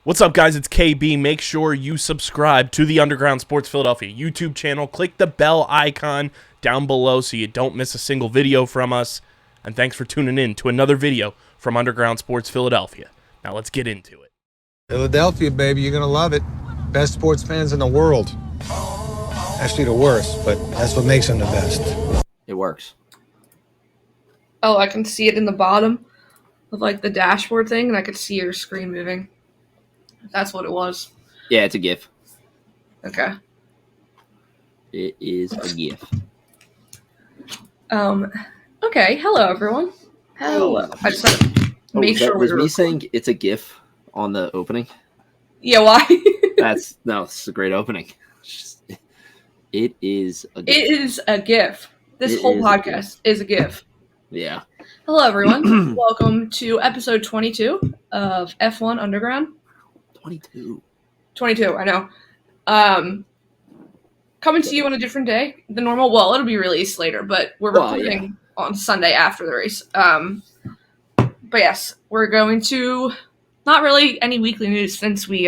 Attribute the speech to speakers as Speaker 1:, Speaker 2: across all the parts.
Speaker 1: What's up, guys? It's KB. Make sure you subscribe to the Underground Sports Philadelphia YouTube channel. Click the bell icon down below so you don't miss a single video from us. And thanks for tuning in to another video from Underground Sports Philadelphia. Now let's get into it.
Speaker 2: Philadelphia, baby, you're going to love it. Best sports fans in the world. Actually, the worst, but that's what makes them the best.
Speaker 3: It works.
Speaker 4: Oh, I can see it in the bottom of like the dashboard thing, and I could see your screen moving. That's what it was.
Speaker 3: Yeah, it's a GIF.
Speaker 4: Okay.
Speaker 3: It is a GIF.
Speaker 4: Okay. Hello, everyone. Hello. I just had to make sure
Speaker 3: was me saying it's a GIF on the opening.
Speaker 4: Yeah. Why?
Speaker 3: This is a great opening. It is a GIF.
Speaker 4: It is a GIF. This whole podcast is a GIF.
Speaker 3: Yeah.
Speaker 4: Hello, everyone. Welcome to episode 22 of F1 Underground. 22, I know. Coming to you on a different day than normal. Well, it'll be released later, but we're recording on Sunday after the race. But yes, we're going to not really any weekly news since we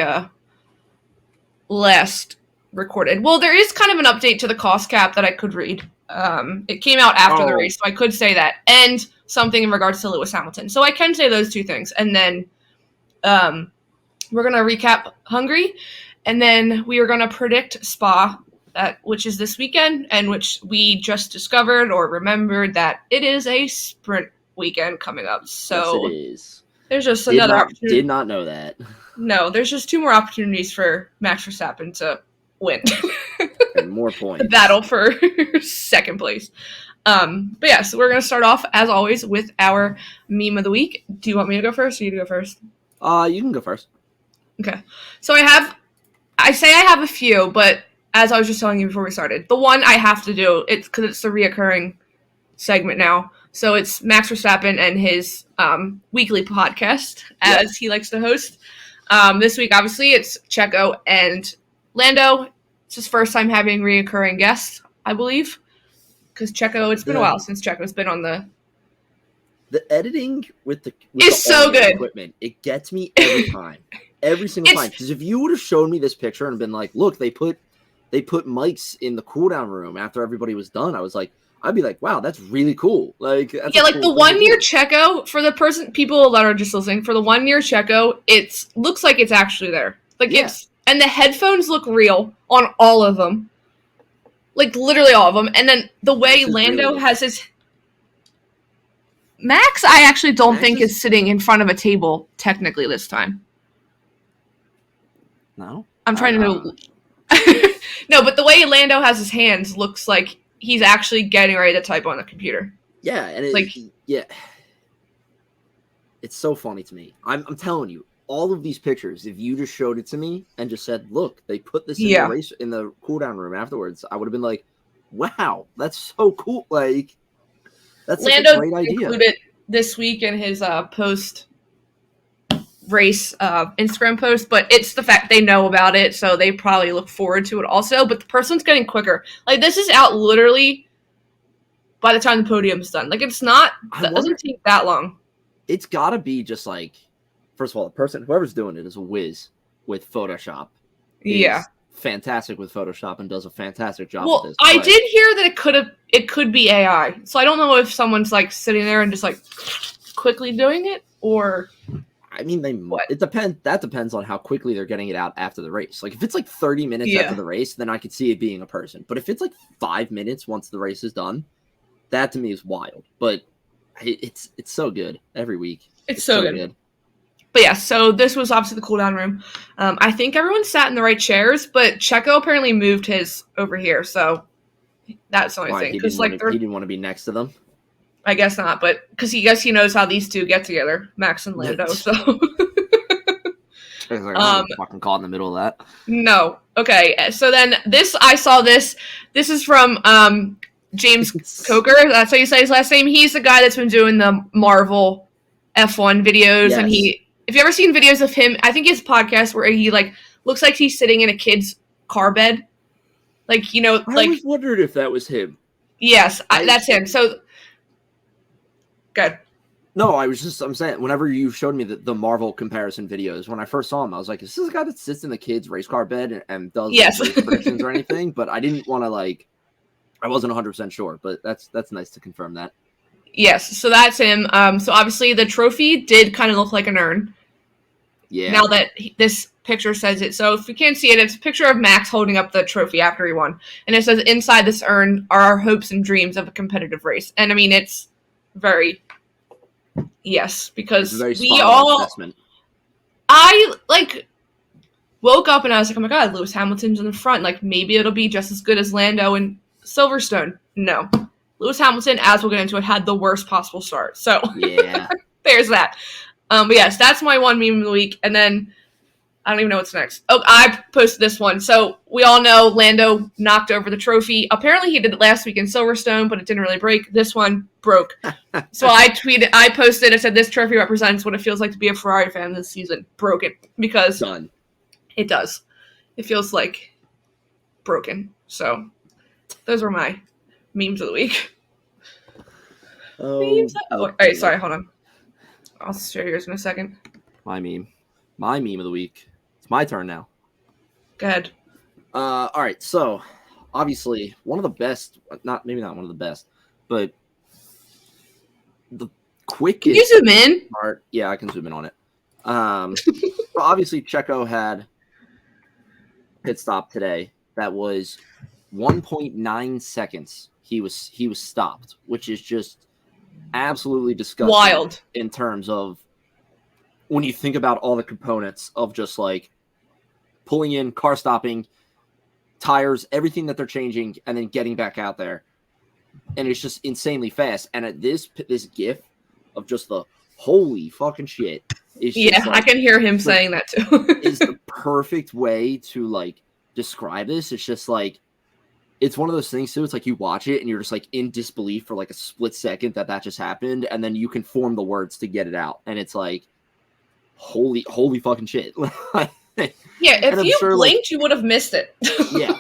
Speaker 4: last recorded. Well, there is kind of an update to the cost cap that I could read. It came out after the race, so I could say that, and something in regards to Lewis Hamilton. So I can say those two things, and then we're going to recap Hungary, and then we are going to predict Spa, which is this weekend, and which we just discovered or remembered that it is a sprint weekend coming up. So
Speaker 3: yes, it is.
Speaker 4: There's just another opportunity.
Speaker 3: Did not know that.
Speaker 4: No, there's just two more opportunities for Max Verstappen to win.
Speaker 3: And more points. The
Speaker 4: battle for second place. But yeah, so we're going to start off, as always, with our meme of the week. Do you want me to go first or you to go first?
Speaker 3: You can go first.
Speaker 4: Okay. So I have a few, but as I was just telling you before we started, the one I have to do, it's because it's the reoccurring segment now. So it's Max Verstappen and his weekly podcast, as he likes to host. This week, obviously, it's Checo and Lando. It's his first time having reoccurring guests, I believe. Because Checo, it's been a while since Checo's been on the
Speaker 3: editing with the
Speaker 4: so good
Speaker 3: equipment. It gets me every time. Every single time. Because if you would have shown me this picture and been like, look, they put mics in the cooldown room after everybody was done, I'd be like, wow, that's really cool. Like, that's
Speaker 4: cool the 1 year Checo, for the people that are just listening, for the 1 year Checo, it looks like it's actually there. And the headphones look real on all of them. Like, literally all of them. And then the way Lando has his... Max, I actually don't think is sitting in front of a table, technically, this time.
Speaker 3: No?
Speaker 4: I'm trying to know... No, but the way Lando has his hands looks like he's actually getting ready to type on the computer.
Speaker 3: Yeah, and it's so funny to me. I'm telling you, all of these pictures, if you just showed it to me and just said, look, they put this in the race in the cooldown room afterwards, I would have been like, wow, that's so cool. Like, that's
Speaker 4: Lando
Speaker 3: such a great idea.
Speaker 4: Included this week in his post race Instagram post, but it's the fact they know about it, so they probably look forward to it also. But the person's getting quicker. Like, this is out literally by the time the podium's done. Like, it doesn't take that long.
Speaker 3: It's gotta be just like, first of all, the person, whoever's doing it is a whiz with Photoshop.
Speaker 4: Yeah.
Speaker 3: Fantastic with Photoshop and does a fantastic job
Speaker 4: with
Speaker 3: this.
Speaker 4: I did hear that it could be AI. So I don't know if someone's like sitting there and just like quickly doing it, or
Speaker 3: I mean, it depends. That depends on how quickly they're getting it out after the race. Like, if it's like 30 minutes after the race, then I could see it being a person. But if it's like 5 minutes once the race is done, that to me is wild. But it's so good every week.
Speaker 4: It's so good. But yeah, so this was obviously the cooldown room. I think everyone sat in the right chairs, but Checo apparently moved his over here, so that's the only thing.
Speaker 3: He didn't want to be next to them. I
Speaker 4: guess not, but because he knows how these two get together, Max and Lando. So
Speaker 3: fucking caught in the middle of that.
Speaker 4: No. Okay. So then I saw this. This is from James Coker. That's how you say his last name. He's the guy that's been doing the Marvel F1 videos, and if you ever seen videos of him, I think he has a podcast where he like looks like he's sitting in a kid's car bed. Like, I
Speaker 3: always wondered if that was him.
Speaker 4: Yes, that's him. So good.
Speaker 3: No, I'm saying, whenever you showed me the Marvel comparison videos, when I first saw him, I was like, is this a guy that sits in the kid's race car bed and does
Speaker 4: Yes.
Speaker 3: race predictions or anything? But I didn't want to, I wasn't 100% sure, but that's nice to confirm that.
Speaker 4: Yes, so that's him. So obviously the trophy did kind of look like an urn.
Speaker 3: Yeah.
Speaker 4: Now that this picture says it. So if you can't see it, it's a picture of Max holding up the trophy after he won. And it says, inside this urn are our hopes and dreams of a competitive race. And I mean, it's very... Yes, because we all... Assessment. I, woke up and I was like, oh my god, Lewis Hamilton's in the front. Maybe it'll be just as good as Lando and Silverstone. No. Lewis Hamilton, as we'll get into it, had the worst possible start. So,
Speaker 3: yeah.
Speaker 4: There's that. But yes, that's my one meme of the week. And then, I don't even know what's next. Oh, I posted this one. So, we all know Lando knocked over the trophy. Apparently, he did it last week in Silverstone, but it didn't really break. This one broke. So, I posted, I said, this trophy represents what it feels like to be a Ferrari fan this season. Broken. Because
Speaker 3: Done.
Speaker 4: It does. It feels like broken. So, those were my memes of the week. All right, sorry, hold on. I'll share yours in a second.
Speaker 3: My meme of the week. It's my turn now.
Speaker 4: Go ahead.
Speaker 3: All right, so obviously one of the best, maybe not one of the best, but the quickest.
Speaker 4: Can you zoom in?
Speaker 3: Yeah, I can zoom in on it. So obviously Checo had pit stop today. That was 1.9 seconds. He was stopped, which is just absolutely disgusting.
Speaker 4: Wild.
Speaker 3: In terms of when you think about all the components of just pulling in, car stopping, tires, everything that they're changing, and then getting back out there. And it's just insanely fast. And at this gif of just the holy fucking shit.
Speaker 4: Yeah, I can hear him saying that too.
Speaker 3: Is the perfect way to describe this. It's just it's one of those things too. It's you watch it and you're just in disbelief for a split second that just happened, and then you can form the words to get it out, and it's holy fucking shit.
Speaker 4: Yeah, if you blinked, you would have missed it.
Speaker 3: Yeah,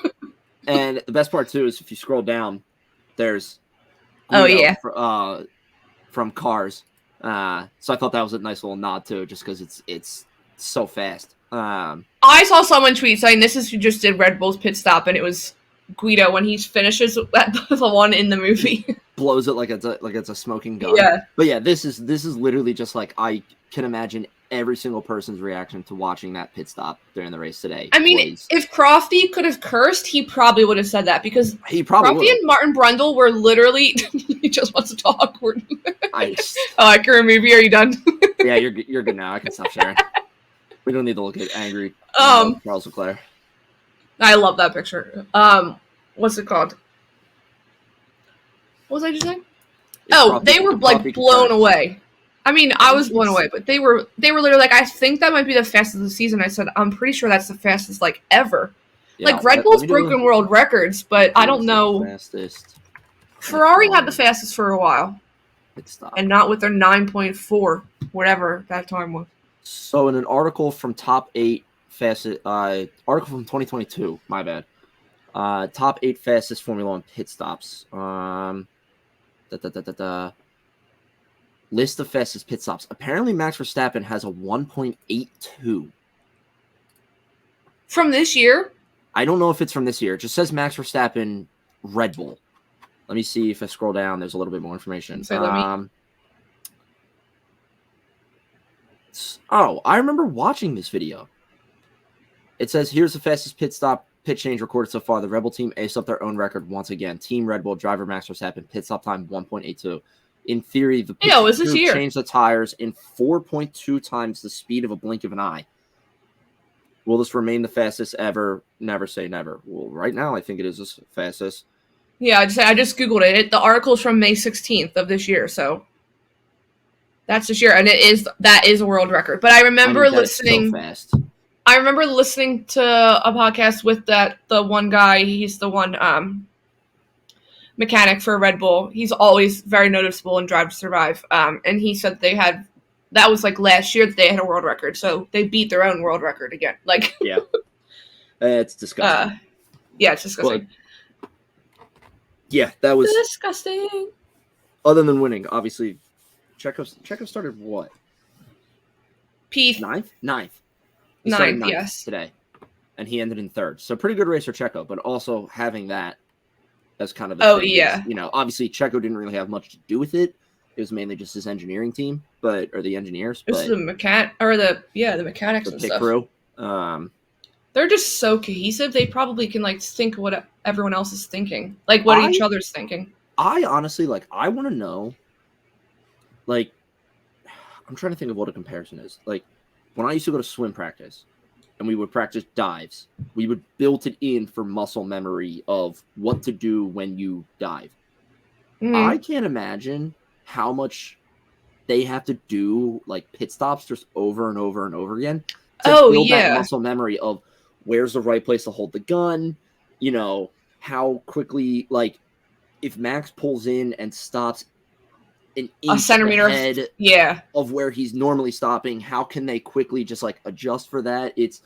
Speaker 3: and the best part too is if you scroll down, there's from Cars. So I thought that was a nice little nod too, just because it's so fast.
Speaker 4: I saw someone tweet saying this is who just did Red Bull's pit stop, and it was Guido when he finishes the one in the movie.
Speaker 3: Blows it like it's a smoking gun.
Speaker 4: Yeah.
Speaker 3: But yeah, this is literally just I can imagine every single person's reaction to watching that pit stop during the race today.
Speaker 4: I mean, if Crofty could have cursed, he probably would have said that, because
Speaker 3: he probably
Speaker 4: Crofty and Martin Brundle were literally he just wants to talk. I can remove you. Are you done?
Speaker 3: Yeah, you're good now. I can stop sharing. We don't need to look at angry Charles Leclerc.
Speaker 4: I love that picture. What's it called? What was I just saying? They were blown away. I mean, I was blown away, but they were literally I think that might be the fastest of the season. I said, I'm pretty sure that's the fastest ever. Yeah, Red Bull's broken world records, but I don't know.
Speaker 3: Fastest.
Speaker 4: Ferrari had the fastest for a while. And not with their 9.4, whatever that time was.
Speaker 3: So in an article from Top 8 Fastest, article from 2022, my bad. Top 8 fastest Formula 1 pit stops. List of fastest pit stops. Apparently Max Verstappen has a 1.82.
Speaker 4: From this year?
Speaker 3: I don't know if it's from this year. It just says Max Verstappen, Red Bull. Let me see if I scroll down. There's a little bit more information. I remember watching this video. It says, here's the fastest pit change recorded so far. The Red Bull team aced up their own record once again. Team Red Bull driver Max Verstappen, pit stop time 1.82. In theory, the pit crew changed the tires in 4.2 times the speed of a blink of an eye. Will this remain the fastest ever? Never say never. Well, right now, I think it is the fastest.
Speaker 4: Yeah, I just Googled it. The article's from May 16th of this year, so that's this year, and that is a world record. But I remember listening.
Speaker 3: So fast.
Speaker 4: I remember listening to a podcast with the one guy. He's the one mechanic for Red Bull. He's always very noticeable in Drive to Survive. And he said that was last year that they had a world record, so they beat their own world record again.
Speaker 3: Yeah, it's disgusting.
Speaker 4: Yeah, it's disgusting.
Speaker 3: But, yeah, that was
Speaker 4: disgusting.
Speaker 3: Other than winning, obviously, Checo started what?
Speaker 4: P
Speaker 3: Ninth. He
Speaker 4: ninth,
Speaker 3: started ninth
Speaker 4: yes.
Speaker 3: today, and he ended in third. So pretty good race for Checo, but also having that as kind of the thing is,
Speaker 4: yeah.
Speaker 3: obviously Checo didn't really have much to do with it. It was mainly just his engineering team, or the engineers.
Speaker 4: It was
Speaker 3: but
Speaker 4: the mechanics
Speaker 3: the
Speaker 4: and
Speaker 3: pit
Speaker 4: stuff.
Speaker 3: crew.
Speaker 4: They're just so cohesive. They probably can think what everyone else is thinking, what each other's thinking.
Speaker 3: I honestly I want to know. I'm trying to think of what a comparison is. When I used to go to swim practice, and we would practice dives, we would build it in for muscle memory of what to do when you dive. I can't imagine how much they have to do pit stops just over and over and over again to build that muscle memory of where's the right place to hold the gun, how quickly, if Max pulls in and stops an inch
Speaker 4: a centimeter
Speaker 3: ahead of where he's normally stopping, how can they quickly just adjust for that? It's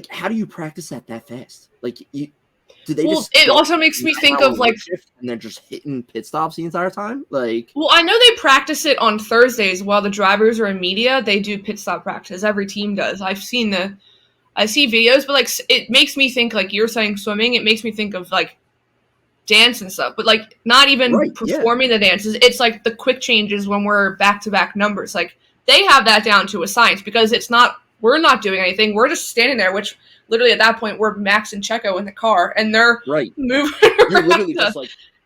Speaker 3: how do you practice that fast? Do they
Speaker 4: it also makes me think of
Speaker 3: and they're just hitting pit stops the entire time?
Speaker 4: Well, I know they practice it on Thursdays while the drivers are in media. They do pit stop practice. Every team does. I see videos, but it makes me think you're saying swimming. It makes me think of dance and stuff, but not even performing the dances. It's the quick changes when we're back-to-back numbers. They have that down to a science because we're not doing anything. We're just standing there, which literally at that point we're Max and Checo in the car, and they're moving.
Speaker 3: You're literally just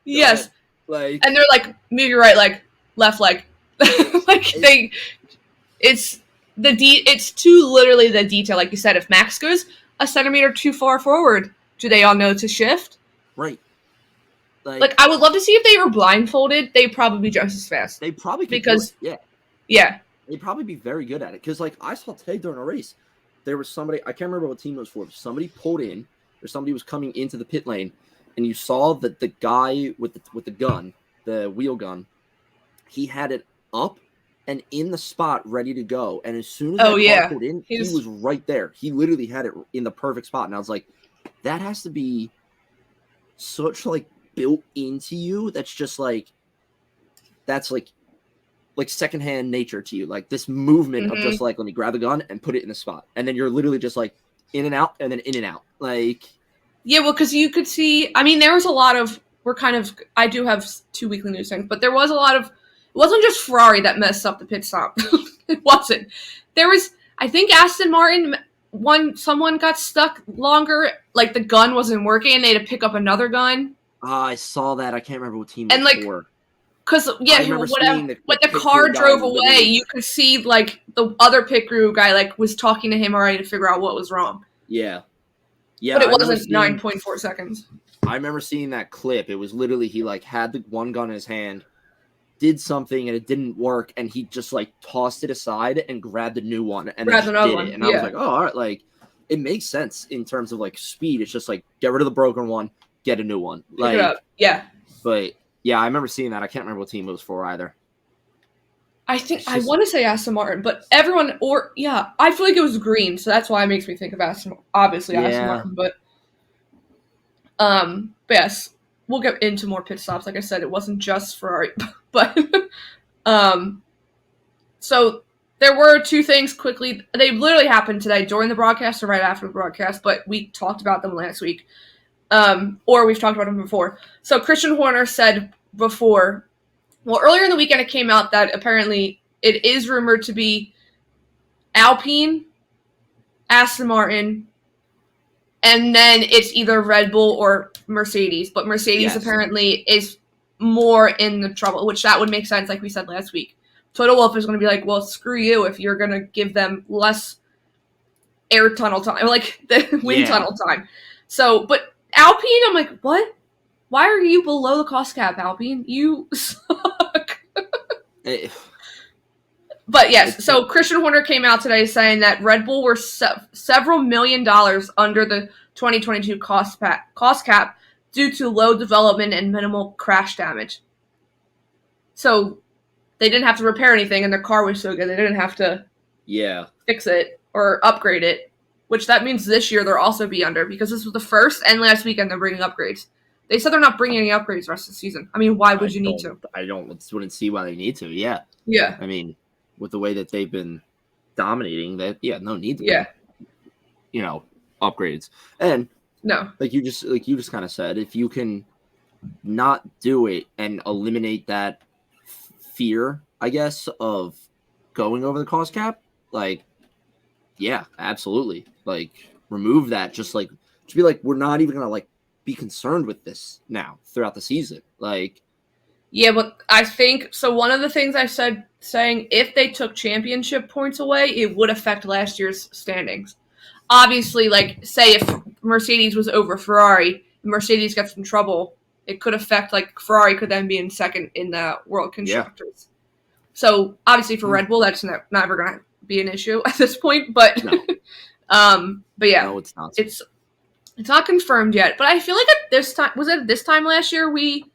Speaker 4: yes, and they're move your right leg, left leg, it's too literally the detail. Like you said, if Max goes a centimeter too far forward, do they all know to shift?
Speaker 3: Right.
Speaker 4: I would love to see if they were blindfolded. They'd probably be just as fast.
Speaker 3: They probably could
Speaker 4: yeah.
Speaker 3: They'd probably be very good at it. Because, I saw today during a race, there was somebody, I can't remember what team it was for, but somebody pulled in, or somebody was coming into the pit lane, and you saw that the guy with the gun, the wheel gun, he had it up and in the spot ready to go. And as soon as that car pulled in, he was right there. He literally had it in the perfect spot. And I was like, that has to be such, built into you. That's just, that's, secondhand nature to you. This movement of just, let me grab the gun and put it in the spot. And then you're literally just, in and out, and then in and out.
Speaker 4: Yeah, well, because you could see, there was a lot of, I do have 2 weekly news things, but there was a lot of, it wasn't just Ferrari that messed up the pit stop. It wasn't. There was, I think Aston Martin, someone got stuck longer, the gun wasn't working, and they had to pick up another gun.
Speaker 3: I saw that. I can't remember what team it was for.
Speaker 4: Because, when the car drove away, you could see, the other pit crew guy, was talking to him already to figure out what was wrong.
Speaker 3: Yeah.
Speaker 4: But it wasn't 9.4 seconds.
Speaker 3: I remember seeing that clip. It was literally, he, had the one gun in his hand, did something, and it didn't work, and he just, tossed it aside and grabbed a new one, and then did it. And I was like, oh, all right, it makes sense in terms of, speed. It's just, get rid of the broken one, get a new one.
Speaker 4: Yeah.
Speaker 3: But... yeah, I remember seeing that. I can't remember what team it was for either.
Speaker 4: I want to say Aston Martin, but everyone, I feel like it was green, so that's why it makes me think of Aston Martin. But yes, we'll get into more pit stops. Like I said, it wasn't just Ferrari, but so there were 2 things quickly. They literally happened today during the broadcast or right after the broadcast, but we talked about them last week. Or we've talked about them before. So Christian Horner said earlier in the weekend it came out that apparently it is rumored to be Alpine, Aston Martin, and then it's either Red Bull or Mercedes. But Mercedes apparently is more in the trouble, which that would make sense, like we said last week. Toto Wolff is going to be like, well, screw you if you're going to give them less air tunnel time, the wind tunnel time. So, but Alpine, I'm like, what? Why are you below the cost cap, Alpine? You suck. But yes, so Christian Horner came out today saying that Red Bull were several $1 million under the 2022 cost cap due to low development and minimal crash damage. So they didn't have to repair anything, and their car was so good they didn't have to fix it or upgrade it. Which that means this year they'll also be under, because this was the first and last weekend they're bringing upgrades. They said they're not bringing any upgrades the rest of the season. I mean, why would you need to?
Speaker 3: I wouldn't see why they need to. Yeah.
Speaker 4: Yeah.
Speaker 3: I mean, with the way that they've been dominating, no need to.
Speaker 4: Yeah.
Speaker 3: Upgrades. And
Speaker 4: No.
Speaker 3: like you just kind of said, if you can not do it and eliminate that fear, I guess, of going over the cost cap, like, yeah, absolutely. Like, remove that. Just be like, we're not even gonna be concerned with this now throughout the season. Like,
Speaker 4: yeah, but I think so. One of the things I said, saying if they took championship points away, it would affect last year's standings. Obviously, like, say if Mercedes was over Ferrari, Mercedes gets in trouble, it could affect, like, Ferrari could then be in second in the World Constructors. Yeah. So obviously for Red Bull, that's never going to be an issue at this point. But
Speaker 3: no.
Speaker 4: But yeah,
Speaker 3: no, it's not.
Speaker 4: It's not confirmed yet. But I feel like at this time, was it this time last year we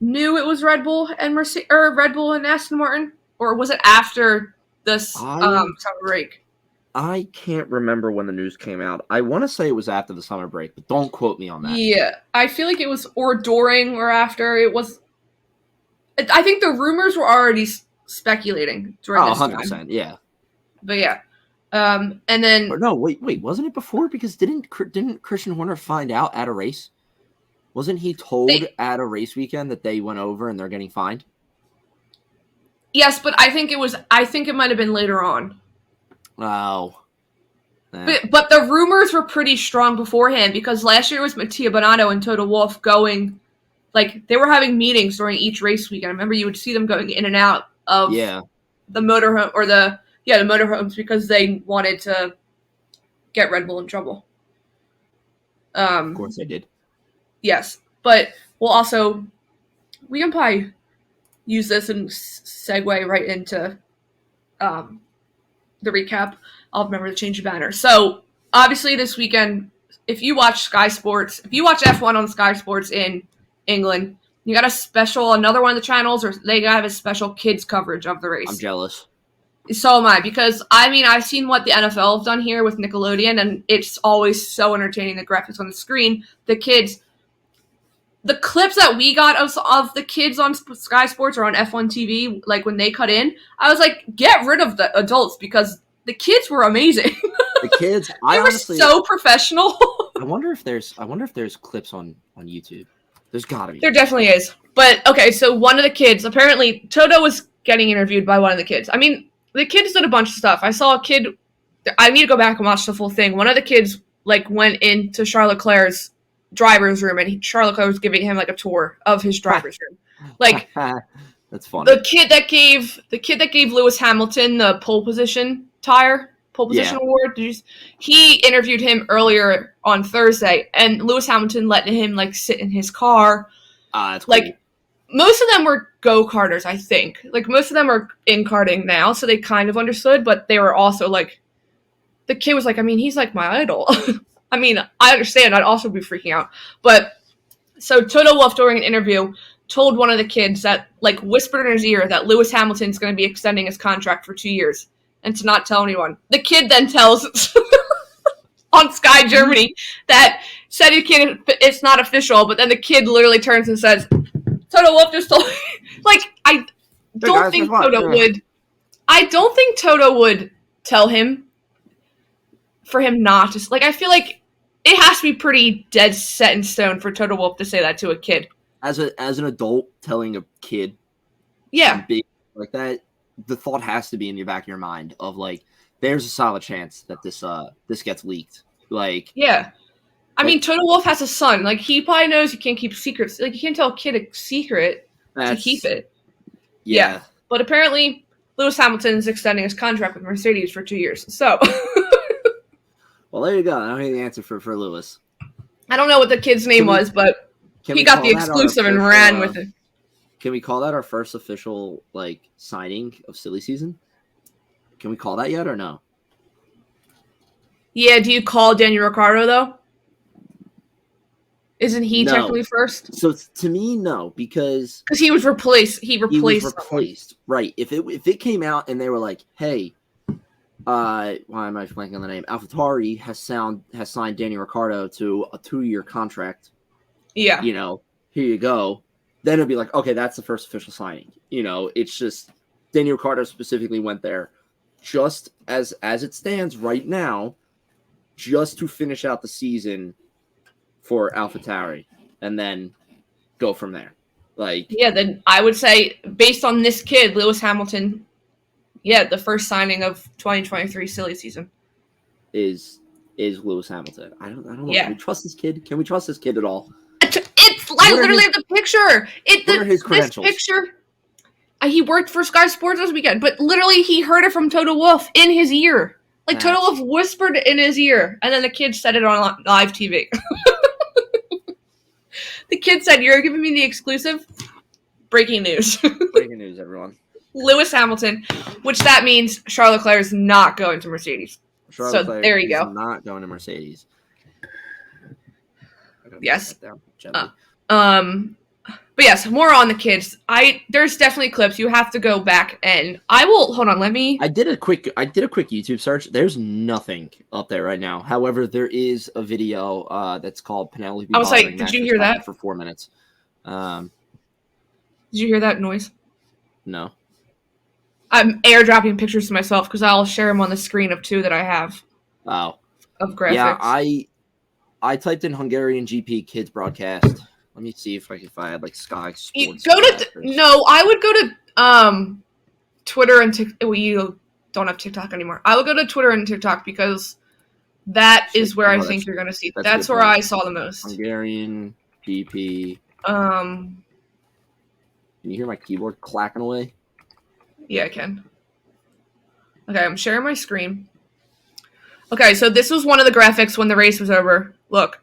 Speaker 4: knew it was Red Bull and Red Bull and Aston Martin, or was it after this summer break?
Speaker 3: I can't remember when the news came out. I want to say it was after the summer break, but don't quote me on that.
Speaker 4: Yeah, I feel like it was or during or after. It was. I think the rumors were already speculating during this
Speaker 3: 100%,
Speaker 4: time.
Speaker 3: Yeah.
Speaker 4: But yeah, and then
Speaker 3: no, wait, wasn't it before? Because didn't Christian Horner find out at a race? Wasn't he told at a race weekend that they went over and they're getting fined?
Speaker 4: Yes, but I think it might have been later on.
Speaker 3: Oh.
Speaker 4: But the rumors were pretty strong beforehand because last year was Mattia Binotto and Toto Wolff going, like, they were having meetings during each race weekend. I remember you would see them going in and out of the motorhome or the motorhomes because they wanted to get Red Bull in trouble.
Speaker 3: Of course they did.
Speaker 4: Yes, but we can probably use this and segue right into the recap. I'll remember to change the banner. So, obviously this weekend, if you watch Sky Sports, if you watch F1 on Sky Sports in England, you got another one of the channels, or they have a special kids coverage of the race.
Speaker 3: I'm jealous.
Speaker 4: So am I, because, I mean, I've seen what the NFL have done here with Nickelodeon, and it's always so entertaining, the graphics on the screen. The clips that we got of the kids on Sky Sports or on F1 TV, like when they cut in, I was like, get rid of the adults because the kids were amazing.
Speaker 3: The kids,
Speaker 4: they were so professional.
Speaker 3: I wonder if there's clips on YouTube. There's gotta be.
Speaker 4: There definitely is. But okay, so one of the kids, apparently Toto was getting interviewed by one of the kids. I mean, the kids did a bunch of stuff. I saw a kid. I need to go back and watch the full thing. One of the kids went into Charles Leclerc's driver's room, and Charles Leclerc was giving him a tour of his driver's room.
Speaker 3: That's funny.
Speaker 4: The kid that gave Lewis Hamilton the pole position award. He interviewed him earlier on Thursday, and Lewis Hamilton let him sit in his car.
Speaker 3: That's cool.
Speaker 4: Most of them were go-karters, I think. Most of them are in karting now, so they kind of understood, but they were also the kid was I mean, he's my idol. I mean, I understand. I'd also be freaking out. But so Toto Wolff during an interview told one of the kids that whispered in his ear that Lewis Hamilton's going to be extending his contract for 2 years and to not tell anyone. The kid then tells on Sky Germany that said it's not official, but then the kid literally turns and says, Toto Wolff just told me. I don't think Toto would tell him for him not to. I feel like it has to be pretty dead set in stone for Toto Wolff to say that to a kid.
Speaker 3: As an adult telling a kid, big like that, the thought has to be in the back of your mind of there's a solid chance that this gets leaked.
Speaker 4: I mean, Toto Wolff has a son. He probably knows you can't keep secrets. You can't tell a kid a secret to keep it.
Speaker 3: Yeah.
Speaker 4: But apparently, Lewis Hamilton's extending his contract with Mercedes for 2 years. So.
Speaker 3: Well, there you go. I don't know the answer for Lewis.
Speaker 4: I don't know what the kid's name was, but he got the exclusive and ran with it.
Speaker 3: Can we call that our first official signing of silly season? Can we call that yet or no?
Speaker 4: Yeah, do you call Daniel Ricciardo though? Isn't he technically first?
Speaker 3: So to me, no, because
Speaker 4: he was replaced. He was
Speaker 3: replaced. Right. If it came out and they were like, hey, why am I blanking on the name? AlphaTauri has signed Daniel Ricciardo to a 2-year contract.
Speaker 4: Yeah.
Speaker 3: Here you go. Then it'll be like, okay, that's the first official signing. It's just Daniel Ricciardo specifically went there just as it stands right now, just to finish out the season for AlphaTauri and then go from there.
Speaker 4: Then I would say, based on this kid, Lewis Hamilton, the first signing of 2023 silly season
Speaker 3: is Lewis Hamilton. I don't know.
Speaker 4: Yeah.
Speaker 3: Can we trust this kid? Can we trust this kid at all?
Speaker 4: It's like literally the picture.
Speaker 3: What are his credentials?
Speaker 4: This picture. He worked for Sky Sports this weekend, but literally he heard it from Toto Wolff in his ear. Toto Wolff whispered in his ear, and then the kid said it on live TV. The kid said, "You're giving me the exclusive." Breaking news.
Speaker 3: Breaking news, everyone.
Speaker 4: Lewis Hamilton, which that means Charles Leclerc is not going to Mercedes. There you go.
Speaker 3: Not going to Mercedes.
Speaker 4: Yes. But yes, more on the kids. There's definitely clips. You have to go back and I will hold on. I
Speaker 3: did a quick YouTube search. There's nothing up there right now. However, there is a video that's called Penelope.
Speaker 4: I was like, did you hear that
Speaker 3: for 4 minutes?
Speaker 4: Did you hear that noise?
Speaker 3: No.
Speaker 4: I'm airdropping pictures to myself because I'll share them on the screen of 2 that I have.
Speaker 3: Wow.
Speaker 4: Of graphics.
Speaker 3: Yeah, I typed in Hungarian GP kids broadcast. Let me see if I had like Sky Sports.
Speaker 4: I would go to Twitter and TikTok. Well, you don't have TikTok anymore. I would go to Twitter and TikTok because that is where I think you're going to see. That's where I saw the most.
Speaker 3: Hungarian GP.
Speaker 4: Can
Speaker 3: you hear my keyboard clacking away?
Speaker 4: Yeah, I can. Okay, I'm sharing my screen. Okay, so this was one of the graphics when the race was over. Look.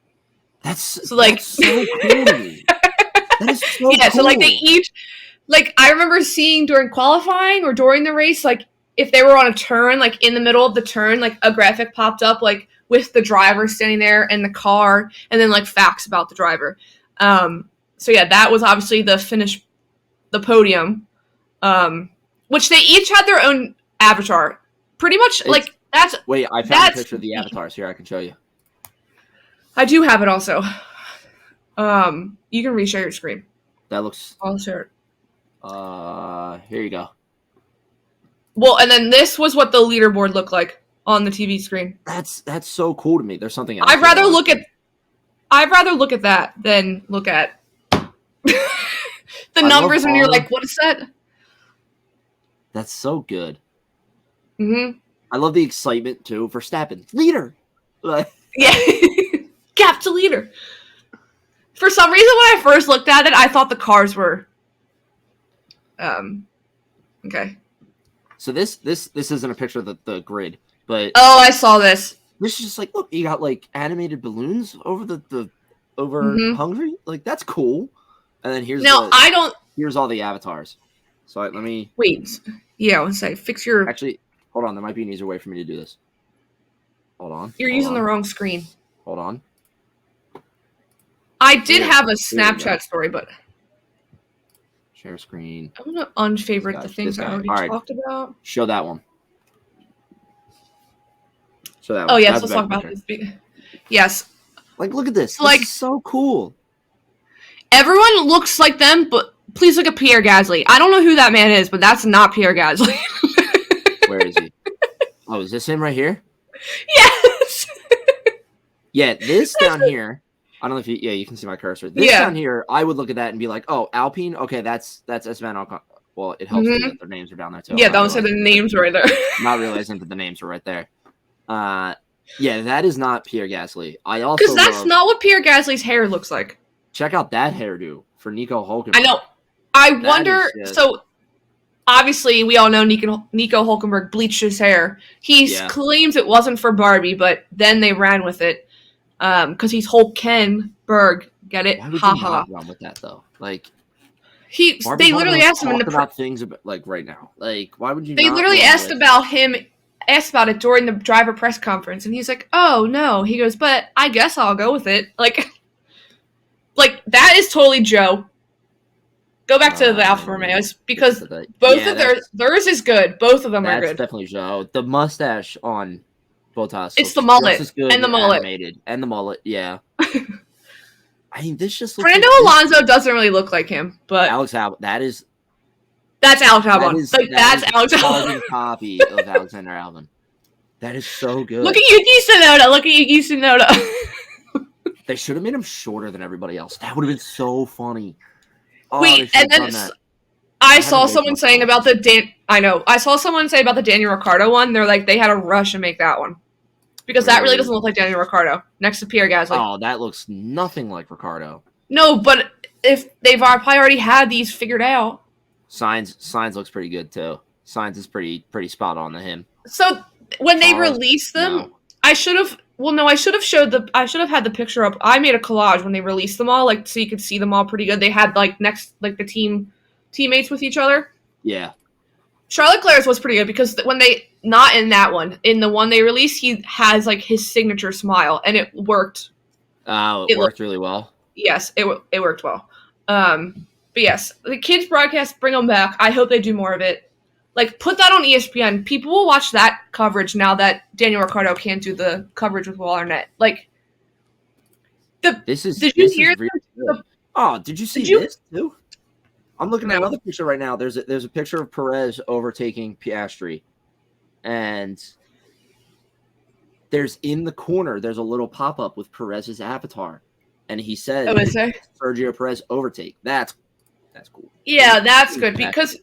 Speaker 3: That's so cool to me. That is so cool.
Speaker 4: So they each, I remember seeing during qualifying or during the race, if they were on a turn, in the middle of the turn, a graphic popped up, with the driver standing there and the car, and then facts about the driver. That was obviously the podium, which they each had their own avatar. Pretty much, that's.
Speaker 3: Wait, I found a picture of the avatars here. I can show you.
Speaker 4: I do have it also. You can reshare your screen.
Speaker 3: That looks.
Speaker 4: I'll share
Speaker 3: it. Here you go.
Speaker 4: Well, and then this was what the leaderboard looked like on the TV screen.
Speaker 3: That's so cool to me. There's something else.
Speaker 4: I'd rather look at that than look at the numbers when you're like, what is that?
Speaker 3: That's so good.
Speaker 4: Mm-hmm.
Speaker 3: I love the excitement too. Verstappen, leader.
Speaker 4: Yeah. Gap to leader. For some reason, when I first looked at it, I thought the cars were. Okay.
Speaker 3: So this isn't a picture of the grid, but
Speaker 4: I saw this.
Speaker 3: This is just look, you got animated balloons over Hungary. That's cool. And then here's here's all the avatars. So let me
Speaker 4: wait. Yeah, I want to say fix your.
Speaker 3: Actually, hold on. There might be an easier way for me to do this. Hold on.
Speaker 4: You're using the wrong screen.
Speaker 3: Hold on.
Speaker 4: I did have a Snapchat story, but
Speaker 3: share screen.
Speaker 4: I'm gonna unfavorite the things I already talked about.
Speaker 3: Show that one. Show that one.
Speaker 4: Oh yes, let's talk about this. Yes.
Speaker 3: Look at this. This is so cool.
Speaker 4: Everyone looks like them, but please look at Pierre Gasly. I don't know who that man is, but that's not Pierre Gasly.
Speaker 3: Where is he? Oh, is this him right here?
Speaker 4: Yes.
Speaker 3: Yeah, this down here. I don't know if you can see my cursor. This down here, I would look at that and be like, oh, Alpine? Okay, that's Esteban Ocon. Well, it helps that their names are down there, too.
Speaker 4: Yeah, don't say the names right there.
Speaker 3: Not realizing that the names are right there. Yeah, that is not Pierre Gasly.
Speaker 4: Because that's not what Pierre Gasly's hair looks like.
Speaker 3: Check out that hairdo for Nico Hulkenberg.
Speaker 4: I know. I wonder, so obviously we all know Nico Hulkenberg bleached his hair. He claims it wasn't for Barbie, but then they ran with it. Because he's Hulkenberg. Get it?
Speaker 3: Why would you not run with that though? They
Speaker 4: literally asked him
Speaker 3: about things right now. Why would you?
Speaker 4: They literally asked about it during the driver press conference, and he's like, "Oh no," he goes, "But I guess I'll go with it." That is totally Joe. Go back to the Alfa Romeos because both of theirs is good. Both of them are good.
Speaker 3: That's definitely Joe. The mustache on Bottas.
Speaker 4: It's the mullet and the mullet.
Speaker 3: Animated. And the mullet, yeah. I mean, this just looks
Speaker 4: Fernando Alonso doesn't really look like him, but
Speaker 3: Alex Albon.
Speaker 4: that's Alex Albon. That's Alex Albon.
Speaker 3: Copy of Alexander Albon. That is so good.
Speaker 4: Look at Yuki Tsunoda.
Speaker 3: They should have made him shorter than everybody else. That would have been so funny. Oh,
Speaker 4: Wait, and then I saw someone saying about the I saw someone say about the Daniel Ricciardo one. They're like, they had a rush to make that one because that really doesn't look like Daniel Ricciardo next to Pierre Gasly.
Speaker 3: Oh, that looks nothing like Ricciardo.
Speaker 4: No, but if they've probably already had these figured out.
Speaker 3: Signs looks pretty good too. Signs is pretty spot on to him.
Speaker 4: So when they released them, no. I should have had the picture up. I made a collage when they released them all, like so you could see them all pretty good. They had the teammates with each other.
Speaker 3: Yeah.
Speaker 4: Charles Leclerc's was pretty good because when not in that one, in the one they released, he has like his signature smile and it worked.
Speaker 3: Oh, it worked really well.
Speaker 4: Yes, it worked well. But yes, the kids broadcast, bring them back. I hope they do more of it. Like, put that on ESPN. People will watch that coverage now that Daniel Ricciardo can't do the coverage with Will Arnett. Like, did you see
Speaker 3: this too? I'm looking at another picture right now. There's a picture of Perez overtaking Piastri, and there's in the corner. There's a little pop up with Perez's avatar, and he says, "Sergio Perez overtake." That's cool.
Speaker 4: Yeah, that's good because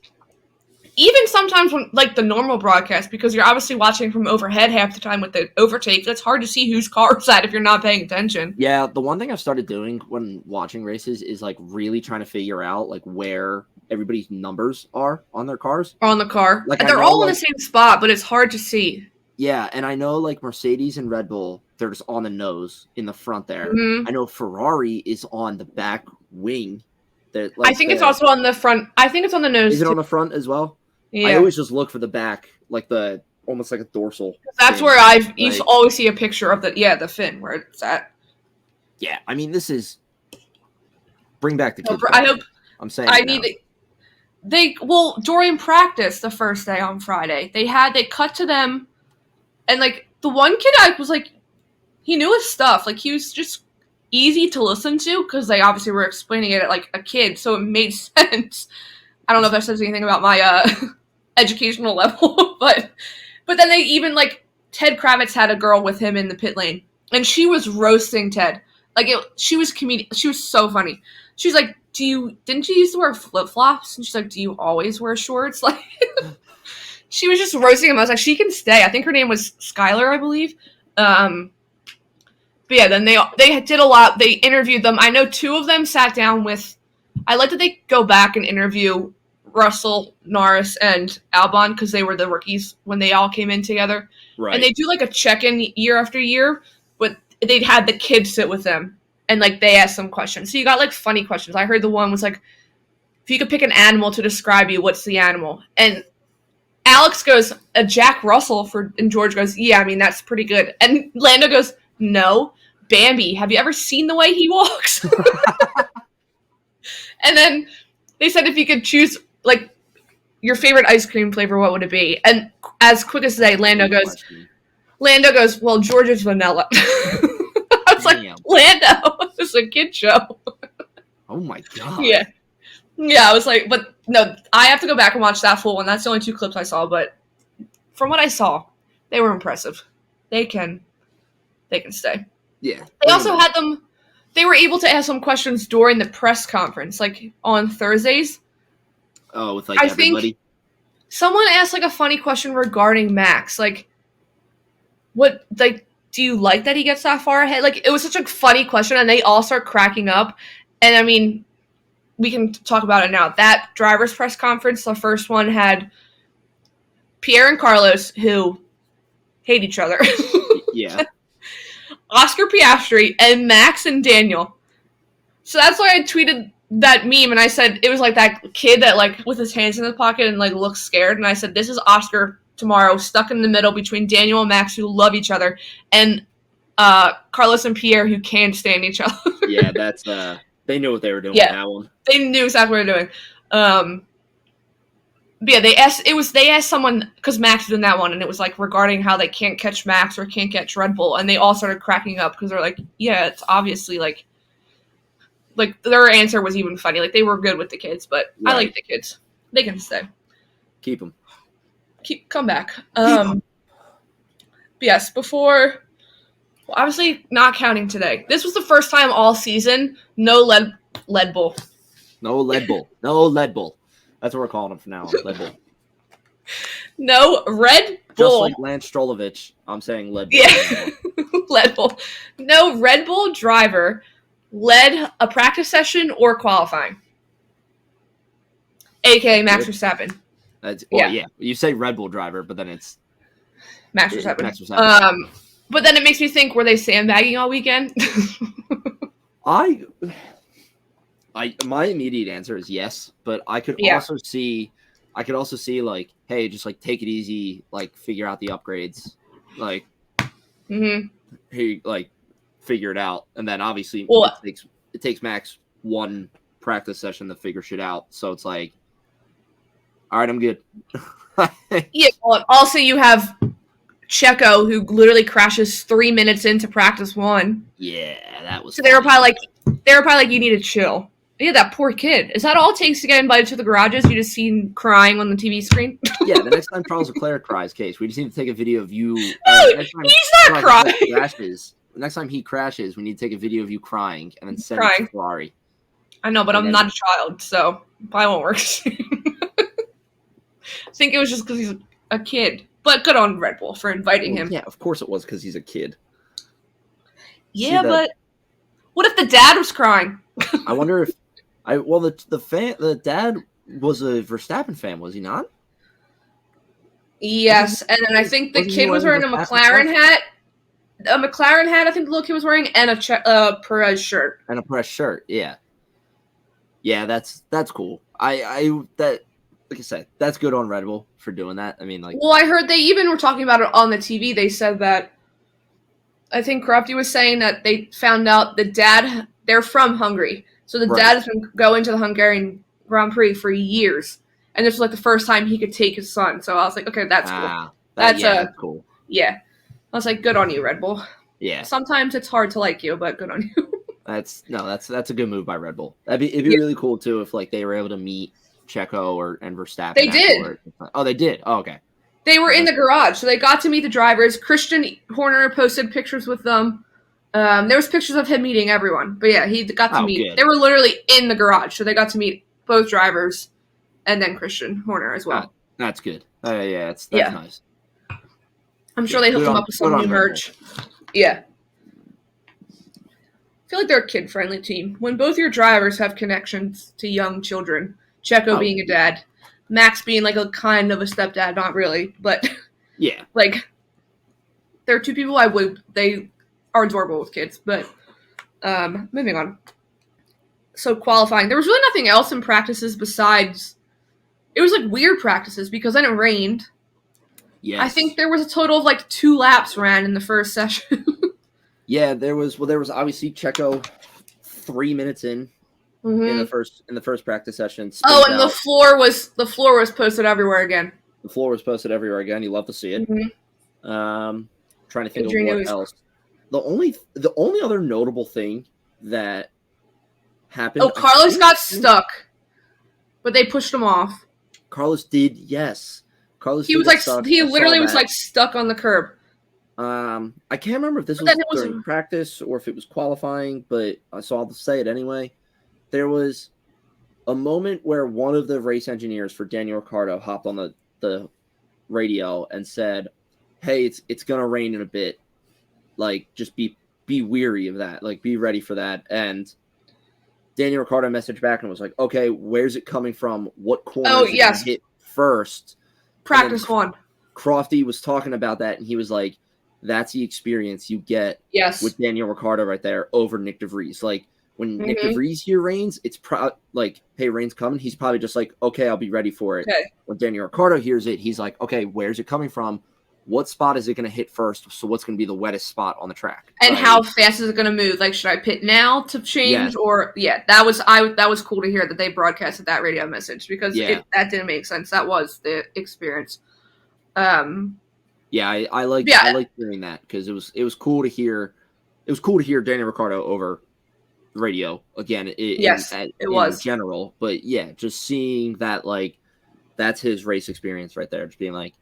Speaker 4: even sometimes when like the normal broadcast, because you're obviously watching from overhead half the time with the overtake, it's hard to see whose car is that if you're not paying attention.
Speaker 3: Yeah, the one thing I've started doing when watching races is like really trying to figure out like where everybody's numbers are on their cars.
Speaker 4: On the car.
Speaker 3: Like
Speaker 4: and they're all in the same spot, but it's hard to see.
Speaker 3: Yeah, and I know like Mercedes and Red Bull, they're just on the nose in the front there.
Speaker 4: Mm-hmm.
Speaker 3: I know Ferrari is on the back wing.
Speaker 4: I think it's also on the front. I think it's on the nose.
Speaker 3: Is it on the front as well?
Speaker 4: Yeah.
Speaker 3: I always just look for the back, like almost like a dorsal.
Speaker 4: That's where you always see a picture of the fin where it's at.
Speaker 3: Yeah, I mean this is bring back the kids.
Speaker 4: I hope
Speaker 3: I'm saying
Speaker 4: during practice the first day on Friday, they cut to them, and like the one kid I was like, he knew his stuff. Like he was just easy to listen to because they obviously were explaining it at like a kid, so it made sense. I don't know if that says anything about my educational level, but then they even like Ted Kravitz had a girl with him in the pit lane, and she was roasting Ted. Like she was She was so funny. She's like, didn't you used to wear flip flops? And she's like, do you always wear shorts? Like, she was just roasting him. I was like, she can stay. I think her name was Skylar, I believe. But yeah, then they did a lot. They interviewed them. I know two of them sat down with. I like that they go back and interview Russell, Norris, and Albon because they were the rookies when they all came in together.
Speaker 3: Right.
Speaker 4: And they do like a check-in year after year, but they'd had the kids sit with them and like they asked some questions. So you got like funny questions. I heard the one was like, if you could pick an animal to describe you, what's the animal? And Alex goes, a Jack Russell and George goes, yeah, I mean, that's pretty good. And Lando goes, no, Bambi. Have you ever seen the way he walks? And then they said if you could choose like your favorite ice cream flavor, what would it be? And as quick as today, Lando goes, well, George's vanilla. I was like, Lando, this is a kid show.
Speaker 3: Oh my god.
Speaker 4: Yeah. Yeah, I was like, but no, I have to go back and watch that full one. That's the only two clips I saw, but from what I saw, they were impressive. They can stay.
Speaker 3: Yeah.
Speaker 4: They also had them. They were able to ask some questions during the press conference, like on Thursdays.
Speaker 3: Oh, with like everybody?
Speaker 4: Think someone asked like a funny question regarding Max. Like, do you like that he gets that far ahead? Like, it was such a funny question, and they all start cracking up. And I mean, we can talk about it now. That driver's press conference, the first one had Pierre and Carlos, who hate each other.
Speaker 3: Yeah.
Speaker 4: Oscar Piastri, and Max and Daniel. So that's why I tweeted that meme, and I said it was like that kid that like with his hands in his pocket and like looks scared, and I said this is Oscar tomorrow, stuck in the middle between Daniel and Max, who love each other, and Carlos and Pierre, who can't stand each other.
Speaker 3: Yeah, that's they knew what they were doing with that one.
Speaker 4: They knew exactly what they were doing. But yeah, they asked someone, because Max was in that one, and it was like regarding how they can't catch Max or can't catch Red Bull, and they all started cracking up because they're like, yeah, it's obviously like like their answer was even funny. Like they were good with the kids, but I like the kids. They can stay.
Speaker 3: Keep them.
Speaker 4: Come back. But yes, before. Well, obviously, not counting today. This was the first time all season no lead bull.
Speaker 3: No lead bull. No lead bull. That's what we're calling him from now on. Lead bull.
Speaker 4: No Red Bull.
Speaker 3: Just like Lance Strolovich, I'm saying lead bull.
Speaker 4: Yeah, Red Bull. No Red Bull driver led a practice session or qualifying. AKA Max Verstappen.
Speaker 3: Yeah. You say Red Bull driver, but then it's
Speaker 4: Max Verstappen. But then it makes me think, were they sandbagging all weekend?
Speaker 3: my immediate answer is yes, but I could also see like, hey, just like take it easy, like figure out the upgrades, like, hey, like figure it out, and then obviously it takes Max one practice session to figure shit out, so it's like, all right, I'm good.
Speaker 4: Yeah. Well, also you have Checo, who literally crashes 3 minutes into practice 1.
Speaker 3: Yeah, that was.
Speaker 4: So they were probably like, you need to chill. Yeah, that poor kid. Is that all it takes to get invited to the garages? You just see him crying on the TV screen?
Speaker 3: Yeah, the next time Charles Leclerc cries, Case, we just need to take a video of you.
Speaker 4: He's not crying.
Speaker 3: Next time he crashes, we need to take a video of you crying and then send it to Ferrari.
Speaker 4: I know, but I'm not a child, so probably won't work. I think it was just because he's a kid. But good on Red Bull for inviting him.
Speaker 3: Yeah, of course it was because he's a kid.
Speaker 4: Yeah, but what if the dad was crying?
Speaker 3: I wonder if the dad was a Verstappen fan, was he not?
Speaker 4: Yes, and then I think the kid was wearing a McLaren hat. A McLaren hat, I think the little kid was wearing, and a Perez shirt.
Speaker 3: And a Perez shirt, yeah. Yeah, that's cool. Like I said, that's good on Red Bull for doing that. I mean, like.
Speaker 4: Well, I heard they even were talking about it on the TV. They said that. I think Crofty was saying that they found out the dad. They're from Hungary, so the dad has been going to the Hungarian Grand Prix for years, and this was like the first time he could take his son. So I was like, okay, that's cool. That's
Speaker 3: cool.
Speaker 4: Yeah, I was like, good on you, Red Bull.
Speaker 3: Yeah.
Speaker 4: Sometimes it's hard to like you, but good on you.
Speaker 3: That's a good move by Red Bull. It'd be really cool too if like they were able to meet Checo and Verstappen.
Speaker 4: They did.
Speaker 3: Oh, they did. Oh, okay.
Speaker 4: They were in the garage, so they got to meet the drivers. Christian Horner posted pictures with them. There was pictures of him meeting everyone. But yeah, he got to meet.
Speaker 3: Good.
Speaker 4: They were literally in the garage, so they got to meet both drivers and then Christian Horner as well.
Speaker 3: That's good. Yeah, that's nice.
Speaker 4: I'm sure they hooked him up with some new merch. Yeah. I feel like they're a kid-friendly team. When both your drivers have connections to young children, Checo being a dad, Max being like a kind of a stepdad, not really, but
Speaker 3: yeah,
Speaker 4: like there are two people they are adorable with kids. But moving on. So qualifying, there was really nothing else in practices besides it was like weird practices because then it rained.
Speaker 3: Yes.
Speaker 4: I think there was a total of like 2 laps ran in the first session.
Speaker 3: Yeah, there was obviously Checo 3 minutes in the first practice session.
Speaker 4: Oh, and the floor was posted everywhere again.
Speaker 3: The floor was posted everywhere again. You love to see it.
Speaker 4: Mm-hmm.
Speaker 3: Trying to think of what else. The only other notable thing that happened.
Speaker 4: Oh, Carlos got stuck, but they pushed him off.
Speaker 3: Carlos did, yes. Carlos.
Speaker 4: He was like he literally was like stuck on the curb.
Speaker 3: I can't remember if this was during practice or if it was qualifying, but so I'll say it anyway. There was a moment where one of the race engineers for Daniel Ricciardo hopped on the radio and said, "Hey, it's gonna rain in a bit. Like, just be weary of that. Like, be ready for that." And Daniel Ricciardo messaged back and was like, "Okay, where's it coming from? What corner is it gonna hit first?"
Speaker 4: Practice one.
Speaker 3: Crofty was talking about that, and he was like, "That's the experience you get with Daniel Ricciardo right there over Nick DeVries. Like, when Nick DeVries hears rains, it's like, hey, rain's coming. He's probably just like, okay, I'll be ready for it.
Speaker 4: Okay.
Speaker 3: When Daniel Ricciardo hears it, he's like, okay, where's it coming from? What spot is it going to hit first? So what's going to be the wettest spot on the track?
Speaker 4: And how fast is it going to move? Like, should I pit now to change?
Speaker 3: Yeah.
Speaker 4: Or that was cool to hear that they broadcasted that radio message because that didn't make sense. That was the experience.
Speaker 3: Yeah, I like hearing that because it was cool to hear. It was cool to hear Daniel Ricciardo over radio again.
Speaker 4: Yes, it was
Speaker 3: in general, but yeah, just seeing that like that's his race experience right there. Just being like,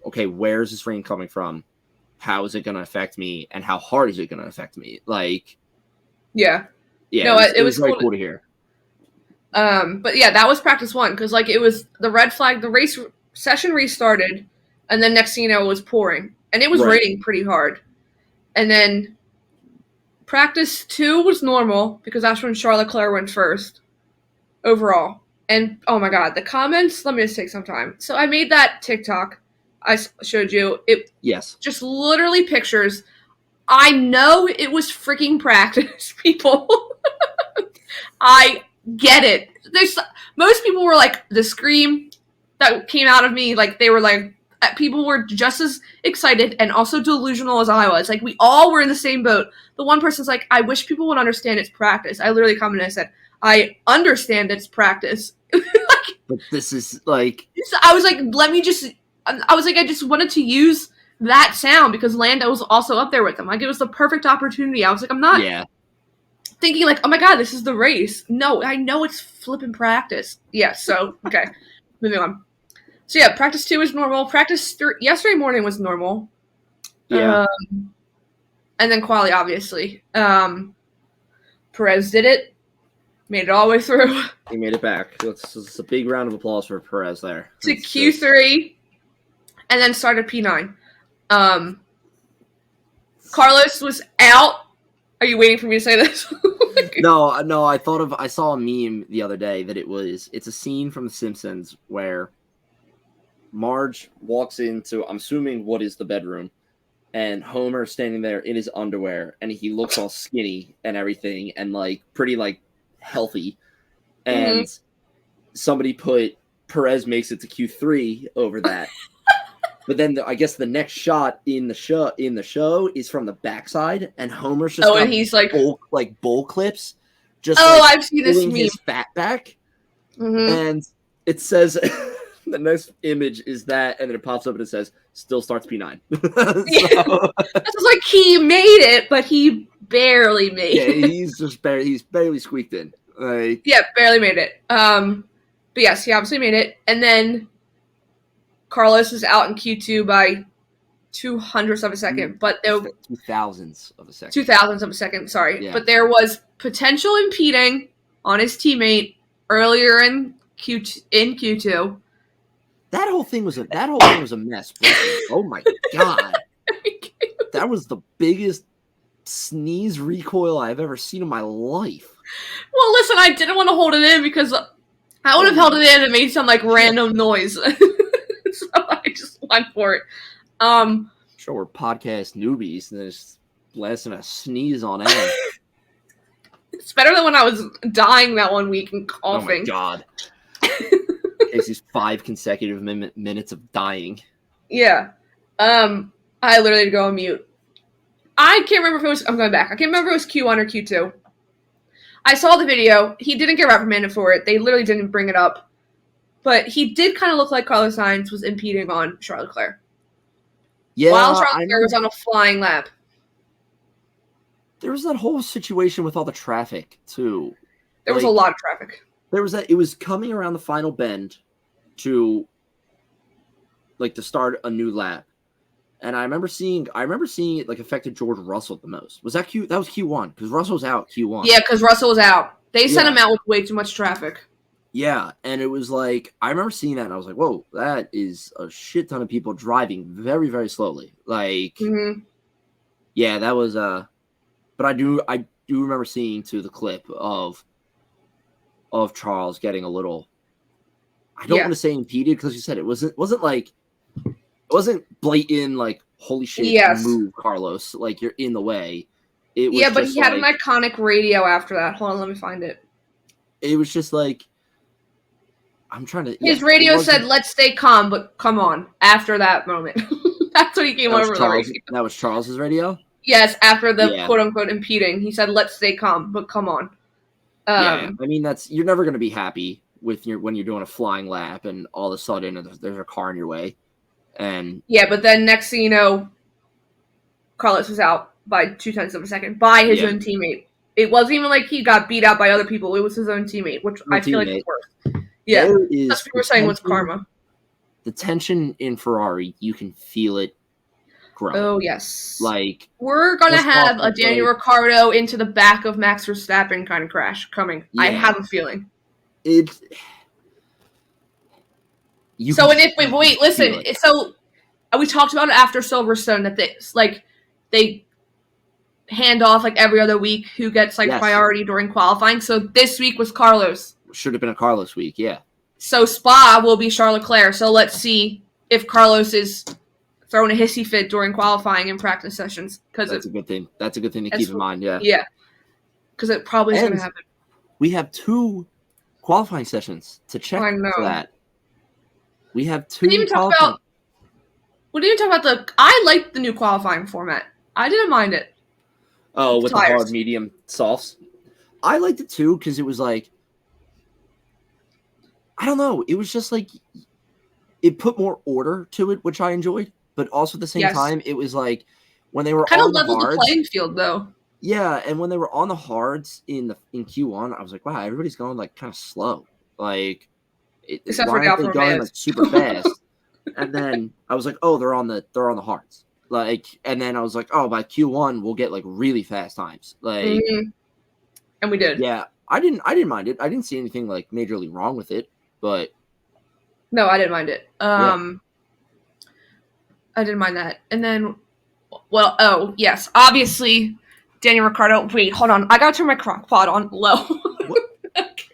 Speaker 3: okay, where's this rain coming from? How is it going to affect me, and how hard is it going to affect me? Like,
Speaker 4: yeah.
Speaker 3: No, it was very cool to hear.
Speaker 4: But yeah, that was practice 1 because like it was the red flag. The race session restarted, and then next thing you know, it was pouring, and it was raining pretty hard. And then practice 2 was normal because that's when Charles Leclerc went first overall. And oh my god, the comments. Let me just take some time. So I made that TikTok I showed you. It just literally pictures. I know it was freaking practice, people. I get it. Most people were like, the scream that came out of me, like they were like, people were just as excited and also delusional as I was. Like we all were in the same boat. The one person's like, I wish people would understand it's practice. I literally commented and I said, I understand it's practice.
Speaker 3: But this is like,
Speaker 4: I was like, I just wanted to use that sound because Lando was also up there with them. Like it was the perfect opportunity. I was like, I'm not thinking like, oh my god, this is the race. No, I know it's flipping practice. Yeah, so okay. Moving on. So yeah, practice 2 was normal. Practice yesterday morning was normal.
Speaker 3: Yeah.
Speaker 4: And then quali, obviously. Perez did it. Made it all the way through.
Speaker 3: He made it back. It's a big round of applause for Perez there.
Speaker 4: To Q3, and then started P9. Carlos was out. Are you waiting for me to say this?
Speaker 3: No. I saw a meme the other day that it's a scene from The Simpsons where Marge walks into, I'm assuming, what is the bedroom, and Homer's standing there in his underwear, and he looks all skinny and everything, and like pretty like healthy, and somebody put Perez makes it to Q3 over that. But then I guess the next shot in the show is from the backside, and Homer's just
Speaker 4: and he's like
Speaker 3: bull clips, just
Speaker 4: I've seen this meme.
Speaker 3: His fat back, and it says the next image is that, and then it pops up and it says still starts P9.
Speaker 4: It's like he made it, but he barely made it.
Speaker 3: Yeah, he's barely squeaked in.
Speaker 4: Barely made it. But yes, he obviously made it, and then Carlos was out in Q2 by 200ths of a second, but there
Speaker 3: 2,000ths of a second.
Speaker 4: 2,000ths of a second, sorry. Yeah. But there was potential impeding on his teammate earlier in Q2.
Speaker 3: That whole thing was a mess, bro. Oh my god. That was the biggest sneeze recoil I've ever seen in my life.
Speaker 4: Well, listen, I didn't want to hold it in because I would have held it in and made some like random noise. So I just went for it.
Speaker 3: Sure, we're podcast newbies and just blasting a sneeze on air.
Speaker 4: It's better than when I was dying that one week and coughing.
Speaker 3: Oh my god. Casey's 5 consecutive minutes of dying.
Speaker 4: Yeah. I literally had to go on mute. I can't remember if it was... I'm going back. I can't remember if it was Q1 or Q2. I saw the video. He didn't get reprimanded for it. They literally didn't bring it up. But he did kind of look like Carlos Sainz was impeding on Charles Leclerc.
Speaker 3: Yeah,
Speaker 4: while Charles Leclerc was on a flying lap.
Speaker 3: There was that whole situation with all the traffic, too.
Speaker 4: There was a lot of traffic.
Speaker 3: It was coming around the final bend to start a new lap. And I remember seeing it like affected George Russell the most. Was that that was Q1 because Russell was out Q1.
Speaker 4: Yeah, because Russell was out. They sent him out with way too much traffic.
Speaker 3: Yeah, and it was like I remember seeing that and I was like, "Whoa, that is a shit ton of people driving very, very slowly." Like, yeah, that was But I do remember seeing too the clip of Charles getting a little. I don't want to say impeded because you said it wasn't blatant like holy shit move Carlos like you're in the way. It was
Speaker 4: but he had an iconic radio after that. Hold on, let me find it.
Speaker 3: It was just like I'm trying to.
Speaker 4: His radio said, "Let's stay calm, but come on." After that moment, that's what he came over the radio.
Speaker 3: That was Charles's radio.
Speaker 4: Yes, after the quote unquote impeding, he said, "Let's stay calm, but come on."
Speaker 3: I mean you're never going to be happy with when you're doing a flying lap and all of a sudden there's a car in your way, and
Speaker 4: but then next thing you know, Carlos was out by 0.2 of a second by his own teammate. It wasn't even like he got beat out by other people. It was his own teammate, which I feel like is worse. Yeah,
Speaker 3: There is
Speaker 4: that's what we were saying was karma.
Speaker 3: The tension in Ferrari, you can feel it growing.
Speaker 4: Oh, yes.
Speaker 3: Like,
Speaker 4: we're going to have a Daniel Ricciardo into the back of Max Verstappen kind of crash coming. Yeah. I have a feeling.
Speaker 3: Wait,
Speaker 4: listen. So we talked about it after Silverstone that they hand off like every other week who gets priority during qualifying. So this week was Carlos.
Speaker 3: Should have been a Carlos week, yeah.
Speaker 4: So Spa will be Charles Leclerc. So let's see if Carlos is throwing a hissy fit during qualifying and practice sessions. Because
Speaker 3: that's a good thing. That's a good thing to keep in mind, yeah.
Speaker 4: Yeah. Because it probably is going to happen.
Speaker 3: We have 2 qualifying sessions to check for that. We have 2
Speaker 4: We didn't even talk about I like the new qualifying format. I didn't mind it.
Speaker 3: Oh, with the hard, medium, softs? I liked it too because it was like, I don't know. It was just like, it put more order to it, which I enjoyed. But also at the same time, it was like, when they were
Speaker 4: kind
Speaker 3: on
Speaker 4: of leveled the playing field, though.
Speaker 3: Yeah, and when they were on the hards in Q1, I was like, wow, everybody's going like kind of slow. Like,
Speaker 4: except for Alfa
Speaker 3: going like super fast. And then I was like, oh, they're on the hards. Like, and then I was like, oh, by Q1 we'll get like really fast times. Like,
Speaker 4: and we did.
Speaker 3: Yeah, I didn't mind it. I didn't see anything like majorly wrong with it, but
Speaker 4: no, I didn't mind it. I didn't mind that. And then, yes, obviously, Daniel Ricciardo. Wait, hold on, I gotta turn my crock pot on low.
Speaker 3: Okay,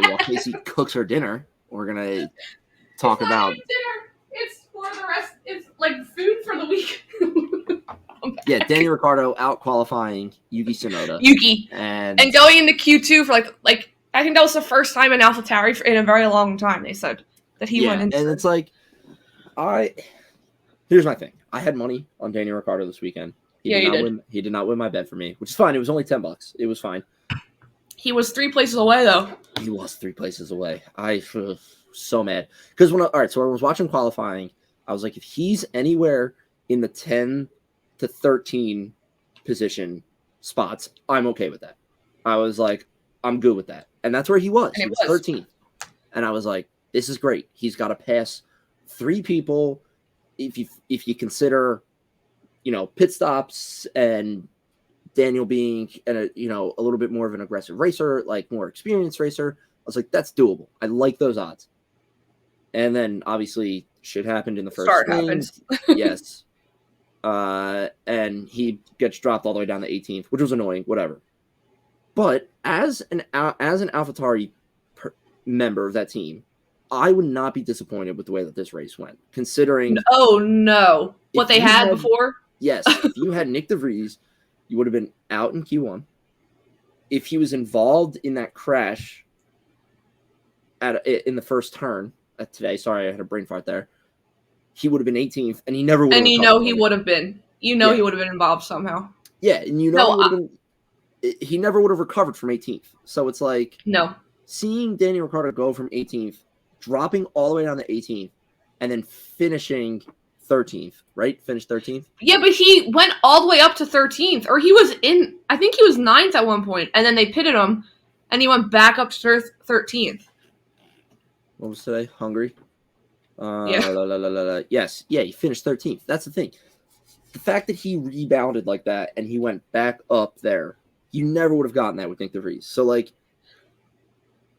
Speaker 3: while Casey cooks her dinner, we're gonna talk about
Speaker 4: dinner. It's for the rest. It's like food for the week.
Speaker 3: Yeah, Daniel Ricciardo out qualifying Yuki Tsunoda. And
Speaker 4: going into Q2 for like I think that was the first time in AlphaTauri in a very long time. They said that he went into.
Speaker 3: And it's like, here's my thing. I had money on Daniel Ricciardo this weekend. He did not win my bet for me, which is fine. It was only $10. It was fine.
Speaker 4: He was 3 places away though.
Speaker 3: He was 3 places away. I was so mad because so when I was watching qualifying, I was like, if he's anywhere in the 10 to 13 position spots, I'm okay with that. I was like, I'm good with that. And that's where he was. He was 13th. And I was like, this is great. He's got to pass 3 people if you consider, pit stops and Daniel being a little bit more of an aggressive racer, like more experienced racer. I was like, that's doable. I like those odds. And then obviously shit happened in the first
Speaker 4: happens.
Speaker 3: Yes. And he gets dropped all the way down to 18th, which was annoying, whatever. But as an AlphaTauri member of that team, I would not be disappointed with the way that this race went, considering.
Speaker 4: Oh no! What they had before?
Speaker 3: Yes, if you had Nick DeVries, you would have been out in Q1. If he was involved in that crash in the first turn today, sorry, I had a brain fart there. He would have been 18th, and he never would have.
Speaker 4: And he would have been. He would have been involved somehow.
Speaker 3: Yeah, and he never would have recovered from 18th. So it's like seeing Daniel Ricciardo go from 18th, dropping all the way down to 18th, and then finishing 13th, right? Finished 13th?
Speaker 4: Yeah, but he went all the way up to 13th. Or he was I think he was 9th at one point, and then they pitted him, and he went back up to 13th.
Speaker 3: What was today? Hungary? Yes. Yeah, he finished 13th. That's the thing. The fact that he rebounded like that and he went back up there, you never would have gotten that with Nick DeVries. So, like...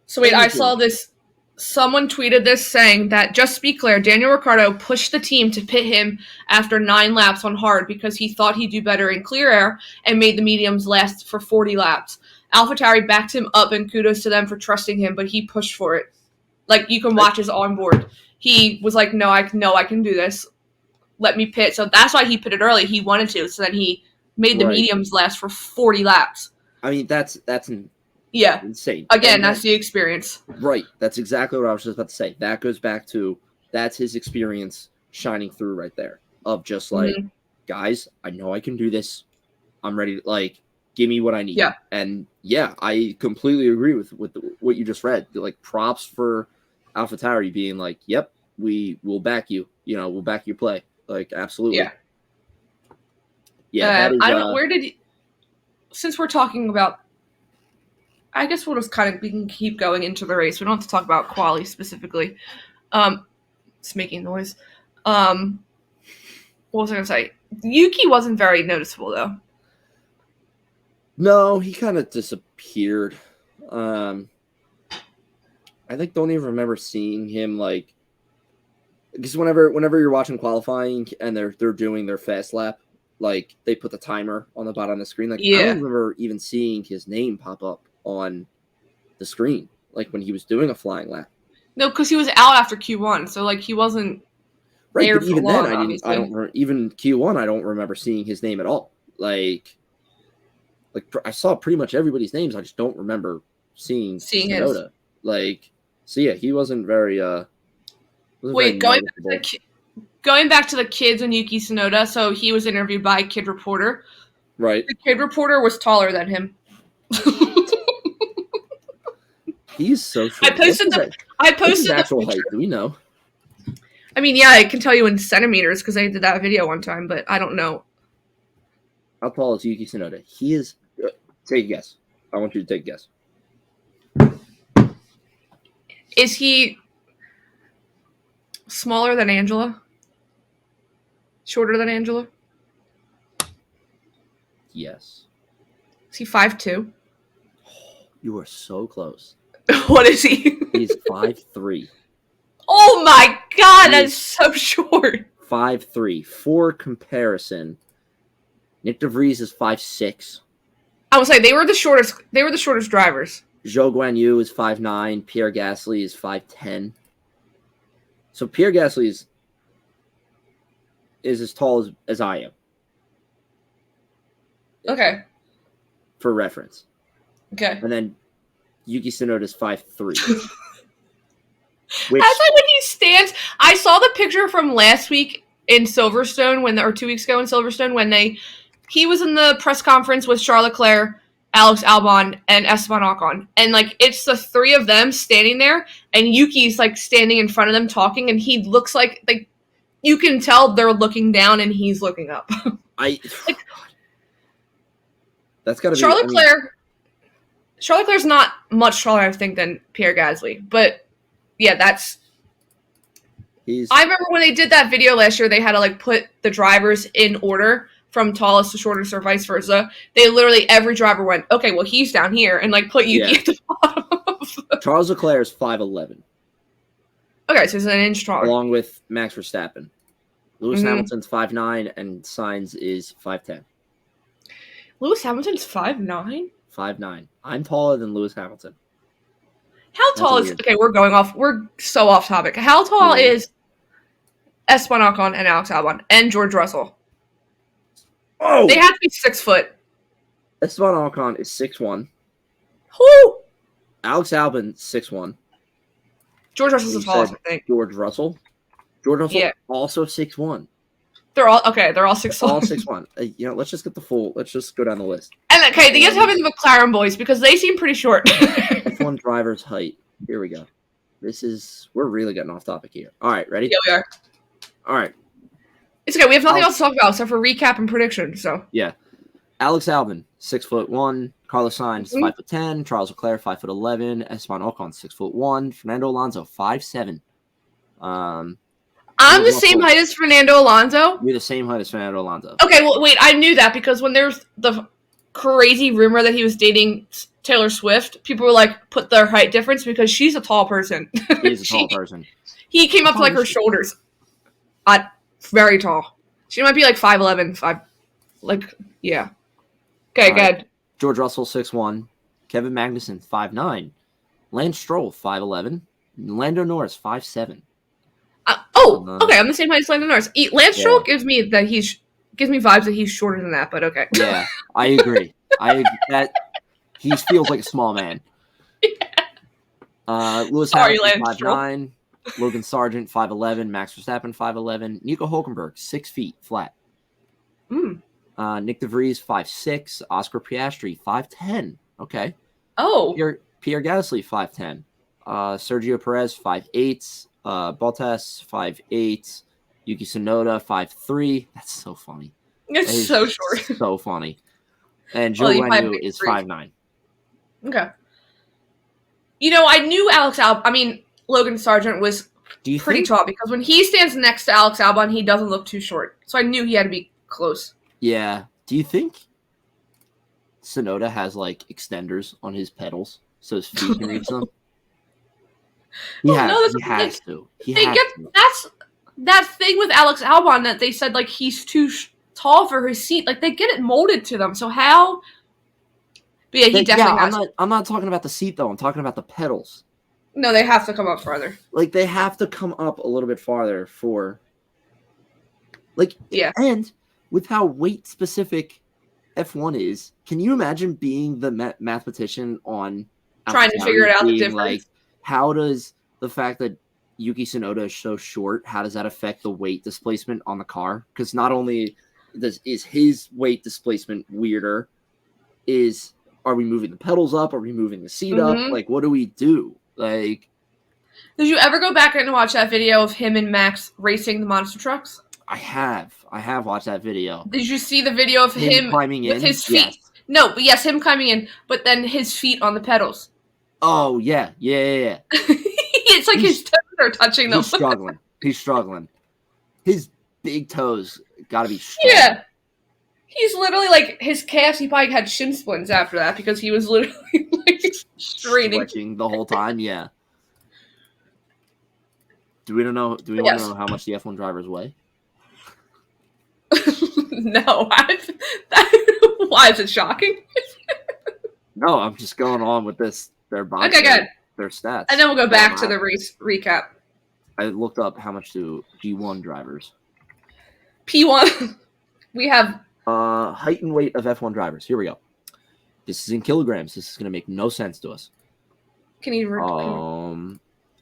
Speaker 4: So, wait, I saw this. Someone tweeted this saying that, just to be clear, Daniel Ricciardo pushed the team to pit him after 9 laps on hard because he thought he'd do better in clear air and made the mediums last for 40 laps. AlphaTauri backed him up, and kudos to them for trusting him, but he pushed for it. Like, you can watch his onboard. He was like, no, I can do this. Let me pit. So that's why he pitted early. He wanted to. So then he made the mediums last for 40 laps.
Speaker 3: I mean, that's
Speaker 4: yeah,
Speaker 3: insane.
Speaker 4: Again, that's the experience.
Speaker 3: Right. That's exactly what I was just about to say. That goes back to that's his experience shining through right there. Of just like, guys, I know I can do this. I'm ready to, like, give me what I need.
Speaker 4: Yeah.
Speaker 3: And yeah, I completely agree with what you just read. Like, props for AlphaTauri being like, yep, we'll back you. We'll back your play. Like, absolutely.
Speaker 4: Yeah.
Speaker 3: Yeah.
Speaker 4: I don't know, since we're talking about I guess we'll just we can keep going into the race. We don't have to talk about quali specifically. It's making noise. What was I going to say? Yuki wasn't very noticeable, though.
Speaker 3: No, he kind of disappeared. I don't even remember seeing him because whenever you're watching qualifying and they're doing their fast lap, they put the timer on the bottom of the screen. I don't remember even seeing his name pop up on the screen when he was doing a flying lap.
Speaker 4: No, because he was out after Q1, so he wasn't
Speaker 3: right.
Speaker 4: there
Speaker 3: But even
Speaker 4: for long,
Speaker 3: then, I don't even Q1. I don't remember seeing his name at all. I saw pretty much everybody's names. I just don't remember seeing Tsunoda. So yeah, he wasn't very.
Speaker 4: Wait, going back to the kids and Yuki Tsunoda. So he was interviewed by Kid Reporter.
Speaker 3: Right.
Speaker 4: The Kid Reporter was taller than him.
Speaker 3: He's so short.
Speaker 4: I posted
Speaker 3: his actual height. Do we know?
Speaker 4: I mean, yeah, I can tell you in centimeters because I did that video one time, but I don't know.
Speaker 3: How tall is Yuki Tsunoda? He is. Take a guess. I want you to take a guess.
Speaker 4: Is he smaller than Angela? Shorter than Angela?
Speaker 3: Yes.
Speaker 4: Is he 5'2"?
Speaker 3: You are so close.
Speaker 4: What is he?
Speaker 3: He's 5'3".
Speaker 4: Oh my god, that's so short.
Speaker 3: 5'3". For comparison, Nick DeVries is 5'6".
Speaker 4: I would say they were the shortest drivers.
Speaker 3: Zhou Guanyu is 5'9". Pierre Gasly is 5'10". So Pierre Gasly is as tall as I am.
Speaker 4: Okay.
Speaker 3: For reference.
Speaker 4: Okay.
Speaker 3: And then Yuki Tsunoda is 5'3".
Speaker 4: That's when he stands. I saw the picture from last week in Silverstone or 2 weeks ago in Silverstone when he was in the press conference with Charles Leclerc, Alex Albon, and Esteban Ocon. And it's the three of them standing there, and Yuki's standing in front of them talking, and he looks like you can tell they're looking down and he's looking up.
Speaker 3: That's gotta be
Speaker 4: Charles Leclerc's not much taller, I think, than Pierre Gasly. But yeah, I remember when they did that video last year, they had to put the drivers in order from tallest to shortest or vice versa. They literally, every driver went, okay, well, he's down here, and put Yuki at the bottom.
Speaker 3: Charles Leclerc is 5'11".
Speaker 4: Okay, so he's an inch taller.
Speaker 3: Along with Max Verstappen. Lewis Hamilton's 5'9", and Sainz is 5'10".
Speaker 4: Lewis Hamilton's 5'9"?
Speaker 3: 5'9". I'm taller than Lewis Hamilton.
Speaker 4: How tall is... Okay, we're so off topic. How tall is Esteban Ocon and Alex Albon and George Russell?
Speaker 3: Oh!
Speaker 4: They have to be 6 foot.
Speaker 3: Esteban Ocon is 6'1".
Speaker 4: Who?
Speaker 3: Alex Albon, 6'1".
Speaker 4: George Russell's the tallest, I think.
Speaker 3: George Russell, also 6'1".
Speaker 4: They're all 6'1".
Speaker 3: All 6'1". Let's just let's just go down the list.
Speaker 4: And okay, they get to have the McLaren boys because they seem pretty short.
Speaker 3: F1 driver's height. Here we go. We're really getting off topic here. All right, ready?
Speaker 4: Yeah, we are.
Speaker 3: All right.
Speaker 4: It's okay. We have nothing else to talk about except for recap and prediction. So
Speaker 3: yeah, Alex Albon, 6'1". Carlos Sainz, 5'10". Charles Leclerc, 5'11". Esteban Ocon, 6'1". Fernando Alonso, 5'7".
Speaker 4: I'm the same height as Fernando Alonso.
Speaker 3: You're the same height as Fernando Alonso.
Speaker 4: Okay, well, wait. I knew that because when there's the crazy rumor that he was dating Taylor Swift, people were put their height difference because she's a tall person.
Speaker 3: He's a tall person.
Speaker 4: He came up to her shoulders. Very tall. She might be 5'11", yeah. Okay, good.
Speaker 3: George Russell, 6'1". Kevin Magnussen, 5'9". Lance Stroll, 5'11". Lando Norris, 5'7".
Speaker 4: Okay, I'm the same height as Lando Norris. Lance Stroll gives me vibes that he's shorter than that, but okay.
Speaker 3: Yeah, I agree. That he feels like a small man. Yeah. Lewis Hamilton, 5'9". Logan Sargent, 5'11". Max Verstappen, 5'11". Nico Hülkenberg, 6 feet flat. Nick DeVries, 5'6". Oscar Piastri, 5'10". Okay.
Speaker 4: Oh.
Speaker 3: Pierre Gasly, 5'10". Sergio Perez, 5'8". Bottas, 5'8". Yuki Tsunoda, 5'3". That's so funny.
Speaker 4: It's so short.
Speaker 3: So funny. And Zhou Guanyu is 5'9".
Speaker 4: Okay. I knew Logan Sargent was pretty tall because when he stands next to Alex Albon, he doesn't look too short. So I knew he had to be close.
Speaker 3: Yeah. Do you think Tsunoda has like extenders on his pedals so his feet can reach them? He has to.
Speaker 4: That's that thing with Alex Albon that they said like he's too tall for his seat. Like they get it molded to them. So how? But yeah, he definitely has.
Speaker 3: I'm not talking about the seat though. I'm talking about the pedals.
Speaker 4: No, they have to come up farther.
Speaker 3: Like they have to come up a little bit farther for. Like
Speaker 4: yeah,
Speaker 3: and with how weight specific F1 is, can you imagine being the mathematician on
Speaker 4: trying to figure it out the difference?
Speaker 3: Like, how does the fact that Yuki Tsunoda is so short, how does that affect the weight displacement on the car? Because not only is his weight displacement weirder, are we moving the pedals up? Are we moving the seat up? Like, what do we do? Like,
Speaker 4: did you ever go back and watch that video of him and Max racing the monster trucks?
Speaker 3: I have watched that video.
Speaker 4: Did you see the video of him
Speaker 3: climbing in
Speaker 4: with his feet? Yes. No, but yes, him climbing in, but then his feet on the pedals.
Speaker 3: Oh yeah.
Speaker 4: It's like his toes are touching them.
Speaker 3: He's struggling. His big toes got to be strong.
Speaker 4: Yeah. He's literally like his calves. He probably had shin splints after that because he was literally like straining
Speaker 3: the whole time. Yeah. Do we want to know how much the F1 drivers weigh?
Speaker 4: No. Why is it shocking?
Speaker 3: No, I'm just going on with this. Their body.
Speaker 4: Okay, good.
Speaker 3: Their stats.
Speaker 4: And then we'll go back to the race recap.
Speaker 3: I looked up how much do G1 drivers.
Speaker 4: P1. We have
Speaker 3: height and weight of F1 drivers. Here we go. This is in kilograms. This is going to make no sense to us.
Speaker 4: Can you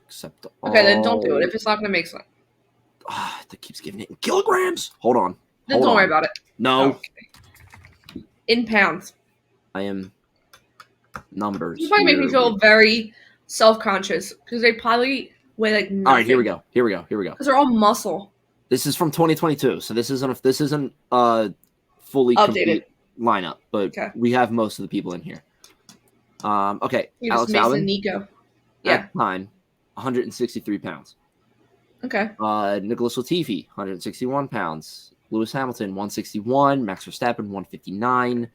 Speaker 3: except
Speaker 4: okay, then don't do it if it's not going to make sense.
Speaker 3: That keeps giving it in kilograms. Hold on.
Speaker 4: Then don't worry about it.
Speaker 3: No.
Speaker 4: Okay. In pounds.
Speaker 3: I am numbers.
Speaker 4: You probably make me feel very self-conscious because they probably weigh like nothing.
Speaker 3: All right, here we go.
Speaker 4: Because they're all muscle.
Speaker 3: This is from 2022, so this isn't fully
Speaker 4: updated
Speaker 3: complete lineup, but we have most of the people in here. Okay, Alex Albon,
Speaker 4: Nico. Yeah.
Speaker 3: At the time, 163 pounds.
Speaker 4: Okay.
Speaker 3: Nicholas Latifi, 161 pounds. Lewis Hamilton, 161. Max Verstappen, 159.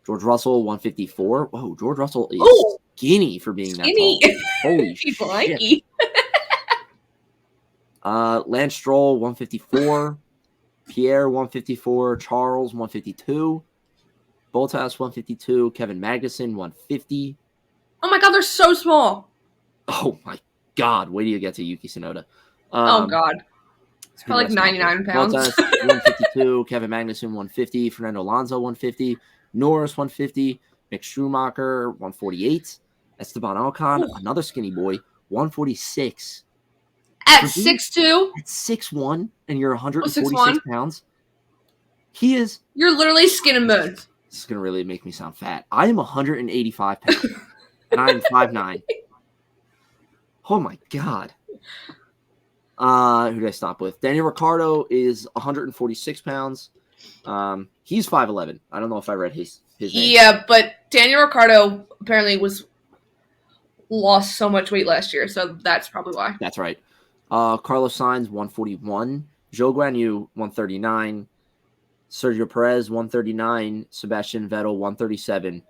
Speaker 3: George Russell, 154. Whoa, George Russell is skinny for being that tall. Holy shit. Lance Stroll, 154. Pierre, 154. Charles, 152. Bottas, 152. Kevin Magnussen, 150.
Speaker 4: Oh my god, they're so small.
Speaker 3: Oh my god, wait till you get to Yuki Tsunoda.
Speaker 4: Oh god. It's probably like 99 pounds.
Speaker 3: Bottas, 152. Kevin Magnussen, 150. Fernando Alonso, 150. Norris, 150. Mick Schumacher, 148. Esteban Ocon, another skinny boy, 146.
Speaker 4: At 6'2"?
Speaker 3: At 6'1", and you're 146 pounds? He is...
Speaker 4: You're literally skin and bones.
Speaker 3: This is going to really make me sound fat. I am 185 pounds, and I am 5'9". Oh, my God. Who did I stop with? Daniel Ricciardo is 146 pounds. He's 5'11". I don't know if I read his name.
Speaker 4: Yeah, but Daniel Ricciardo apparently lost so much weight last year, so that's probably why.
Speaker 3: That's right. Carlos Sainz, 141. Zhou Guanyu, 139. Sergio Perez, 139. Sebastian Vettel, 137.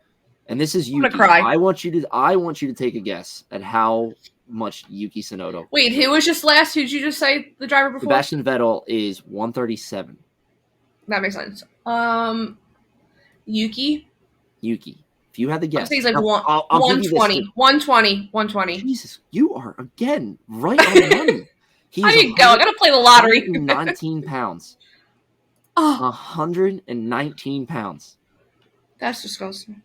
Speaker 3: And this is Yuki. I want you to take a guess at how much Yuki Tsunoda.
Speaker 4: Wait, who was just last? Who did you just say the driver before?
Speaker 3: Sebastian Vettel is 137.
Speaker 4: That makes sense. Yuki.
Speaker 3: If you had the guess.
Speaker 4: He's like 120. 120.
Speaker 3: Jesus, you are, again, right on the money.
Speaker 4: How do you go? I got to play the lottery.
Speaker 3: 119 pounds. 119 pounds.
Speaker 4: That's disgusting.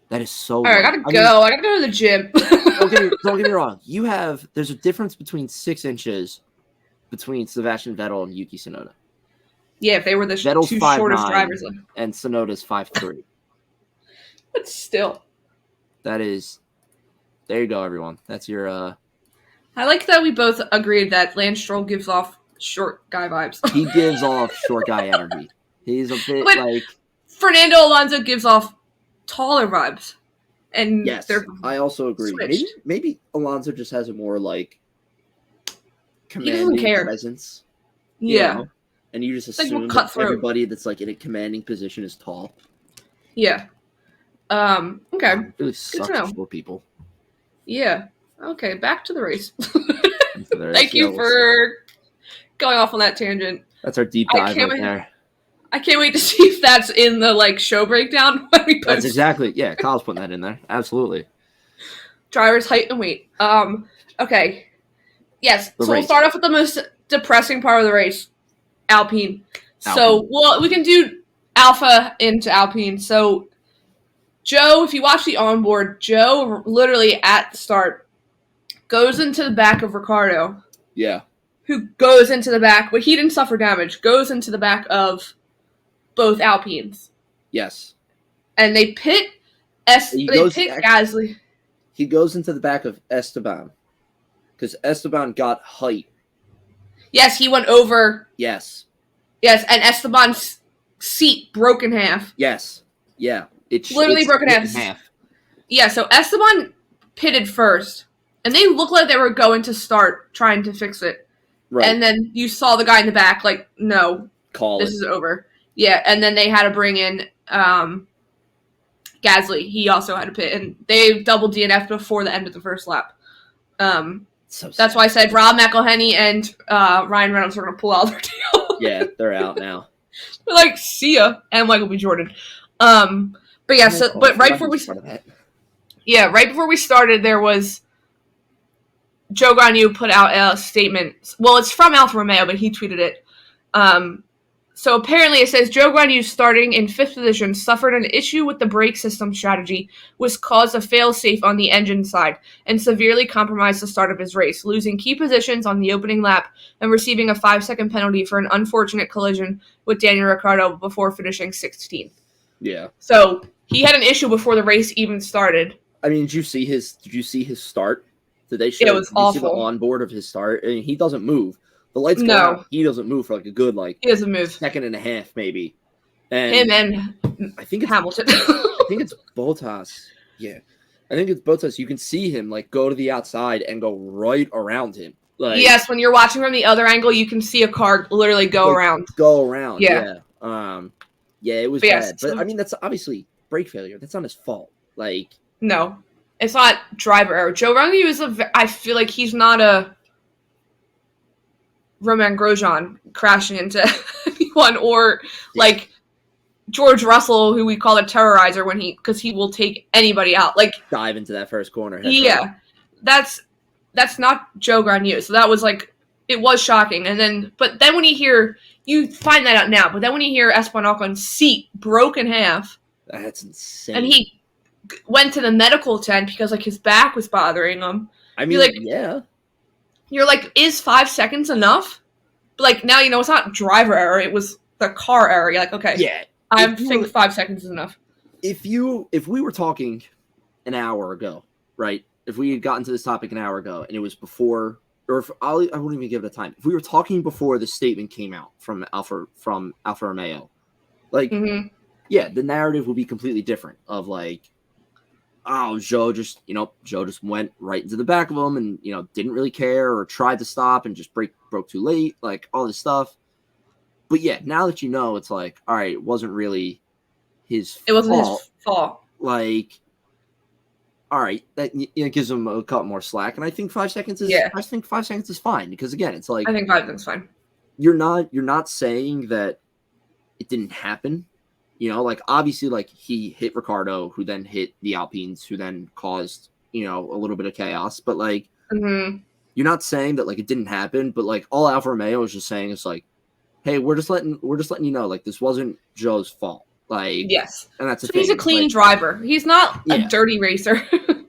Speaker 3: That is so.
Speaker 4: All right, I gotta go. I gotta go to the gym.
Speaker 3: Don't get me wrong. There's a difference between 6 inches between Sebastian Vettel and Yuki Tsunoda.
Speaker 4: Yeah, if they were the
Speaker 3: Vettel's
Speaker 4: two shortest drivers.
Speaker 3: And Tsunoda's 5'3".
Speaker 4: But still.
Speaker 3: That is. There you go, everyone. That's your.
Speaker 4: I like that we both agreed that Lance Stroll gives off short guy vibes.
Speaker 3: He gives off short guy energy. He's a bit like.
Speaker 4: Fernando Alonso gives off taller vibes. and
Speaker 3: Yes,
Speaker 4: they're
Speaker 3: I also agree.
Speaker 4: switched.
Speaker 3: Maybe Alonso just has a more like
Speaker 4: doesn't
Speaker 3: commanding
Speaker 4: care.
Speaker 3: presence. You
Speaker 4: Yeah.
Speaker 3: know? And you just
Speaker 4: like more
Speaker 3: assume that
Speaker 4: cutthroat.
Speaker 3: everybody that's like in a commanding position is tall.
Speaker 4: Yeah. Okay.
Speaker 3: It really
Speaker 4: to
Speaker 3: sucks
Speaker 4: know.
Speaker 3: for short people.
Speaker 4: Yeah. Okay, back to the race.
Speaker 3: There
Speaker 4: Thank
Speaker 3: you
Speaker 4: you
Speaker 3: go.
Speaker 4: for going off on that tangent.
Speaker 3: That's our deep
Speaker 4: I
Speaker 3: dive
Speaker 4: can't
Speaker 3: right
Speaker 4: wait-
Speaker 3: there.
Speaker 4: I can't wait to see if that's in the like show breakdown when we post
Speaker 3: That's exactly, yeah, Kyle's putting that in there. Absolutely.
Speaker 4: driver's height and weight. Okay. Yes.
Speaker 3: The
Speaker 4: So we'll
Speaker 3: race.
Speaker 4: start off with the most depressing part of the race. Alpine. So we can do Alpha into Alpine. So Joe, if you watch the onboard, Joe literally at the start goes into the back of Ricardo,
Speaker 3: Yeah.
Speaker 4: who goes into the back, but he didn't suffer damage, goes into the back of both Alpines.
Speaker 3: Yes.
Speaker 4: And they pit Gasly.
Speaker 3: He goes into the back of Esteban because Esteban got height.
Speaker 4: Yes, he went over.
Speaker 3: Yes.
Speaker 4: Yes, and Esteban's seat broke in half.
Speaker 3: Yes. Yeah. It's
Speaker 4: Literally broken in half. Yeah, so Esteban pitted first, and they looked like they were going to start trying to fix it.
Speaker 3: Right.
Speaker 4: And then you saw the guy in the back, like, no, this is over. Yeah, and then they had to bring in Gasly. He also had to pit, and they double DNF before the end of the first lap. That's why I said Rob McElhenney and Ryan Reynolds are going to pull out their deal.
Speaker 3: Yeah, they're out now.
Speaker 4: They're like, see ya, and Michael B. Jordan. But yeah, right before we started, there was Joe Guanyu put out a statement. Well, it's from Alfa Romeo, but he tweeted it. So apparently it says Joe Guanyu, starting in 5th position, suffered an issue with the brake system strategy, which caused a fail-safe on the engine side and severely compromised the start of his race, losing key positions on the opening lap and receiving a 5-second penalty for an unfortunate collision with Daniel Ricciardo before finishing 16th.
Speaker 3: Yeah.
Speaker 4: So he had an issue before the race even started.
Speaker 3: I mean, did you see his start? Did they show?
Speaker 4: It was awful.
Speaker 3: Did you see the onboard of his start? I mean, he doesn't move. The lights go out. He doesn't move for like a good
Speaker 4: he doesn't move.
Speaker 3: second and a half maybe. And
Speaker 4: him and
Speaker 3: I think it's
Speaker 4: Hamilton.
Speaker 3: I think it's Bottas. Yeah, I think it's Bottas. You can see him like go to the outside and go right around him. Like,
Speaker 4: yes, when you're watching from the other angle, you can see a car literally go around.
Speaker 3: Go around.
Speaker 4: Yeah.
Speaker 3: Yeah, it was bad. But I mean, that's obviously brake failure. That's not his fault. Like,
Speaker 4: no, it's not driver error. Joe Guanyu I feel like he's not a Romain Grosjean crashing into anyone, or like George Russell, who we call a terrorizer because he will take anybody out. Like,
Speaker 3: dive into that first corner.
Speaker 4: Yeah, that's not Joe Guanyu. So that was like, it was shocking. But then when you find that out now, but then when you hear Esteban Ocon's seat broke in half,
Speaker 3: that's insane.
Speaker 4: and he went to the medical tent because like his back was bothering him.
Speaker 3: I mean, yeah.
Speaker 4: You're like, is 5 seconds enough? But like, now you know it's not driver error, it was the car error. You're like, okay,
Speaker 3: yeah,
Speaker 4: I think 5 seconds is enough.
Speaker 3: If we were talking an hour ago, right? If we had gotten to this topic an hour ago and it was before, or I wouldn't even give it a time. If we were talking before the statement came out from Alfa Romeo, like, yeah, the narrative would be completely different. Of like, oh, Joe just went right into the back of him and, didn't really care or tried to stop and just broke too late, like all this stuff. But yeah, now that it's like, all right, it wasn't really his fault.
Speaker 4: It wasn't his fault.
Speaker 3: Like, all right, that gives him a couple more slack. And I think 5 seconds is, I think 5 seconds is fine because again, it's like,
Speaker 4: I think 5 seconds is fine.
Speaker 3: You're not saying that it didn't happen. Like obviously, like he hit Ricardo, who then hit the Alpines, who then caused, a little bit of chaos. But like, you're not saying that like it didn't happen. But like all Alfa Romeo is just saying is like, hey, we're just letting you know, like this wasn't Joe's fault. Like,
Speaker 4: yes,
Speaker 3: and that's
Speaker 4: he's a clean driver. He's not a dirty racer.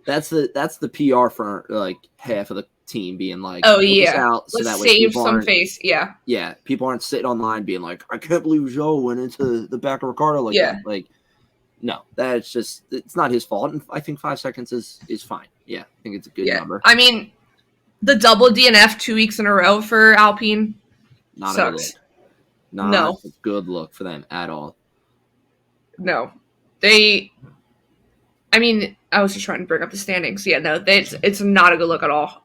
Speaker 3: That's the PR for like half of the team being like,
Speaker 4: oh yeah,
Speaker 3: out so
Speaker 4: let's
Speaker 3: that
Speaker 4: save some face.
Speaker 3: Yeah, people aren't sitting online being like, I can't believe Joe went into the back of Ricardo like that. Like, no, that's just, it's not his fault. And I think 5 seconds is fine. Yeah, I think it's a good number.
Speaker 4: I mean, the double DNF 2 weeks in a row for Alpine sucks.
Speaker 3: Not a good look for them at all.
Speaker 4: No, I mean, I was just trying to bring up the standings. Yeah, no, it's not a good look at all.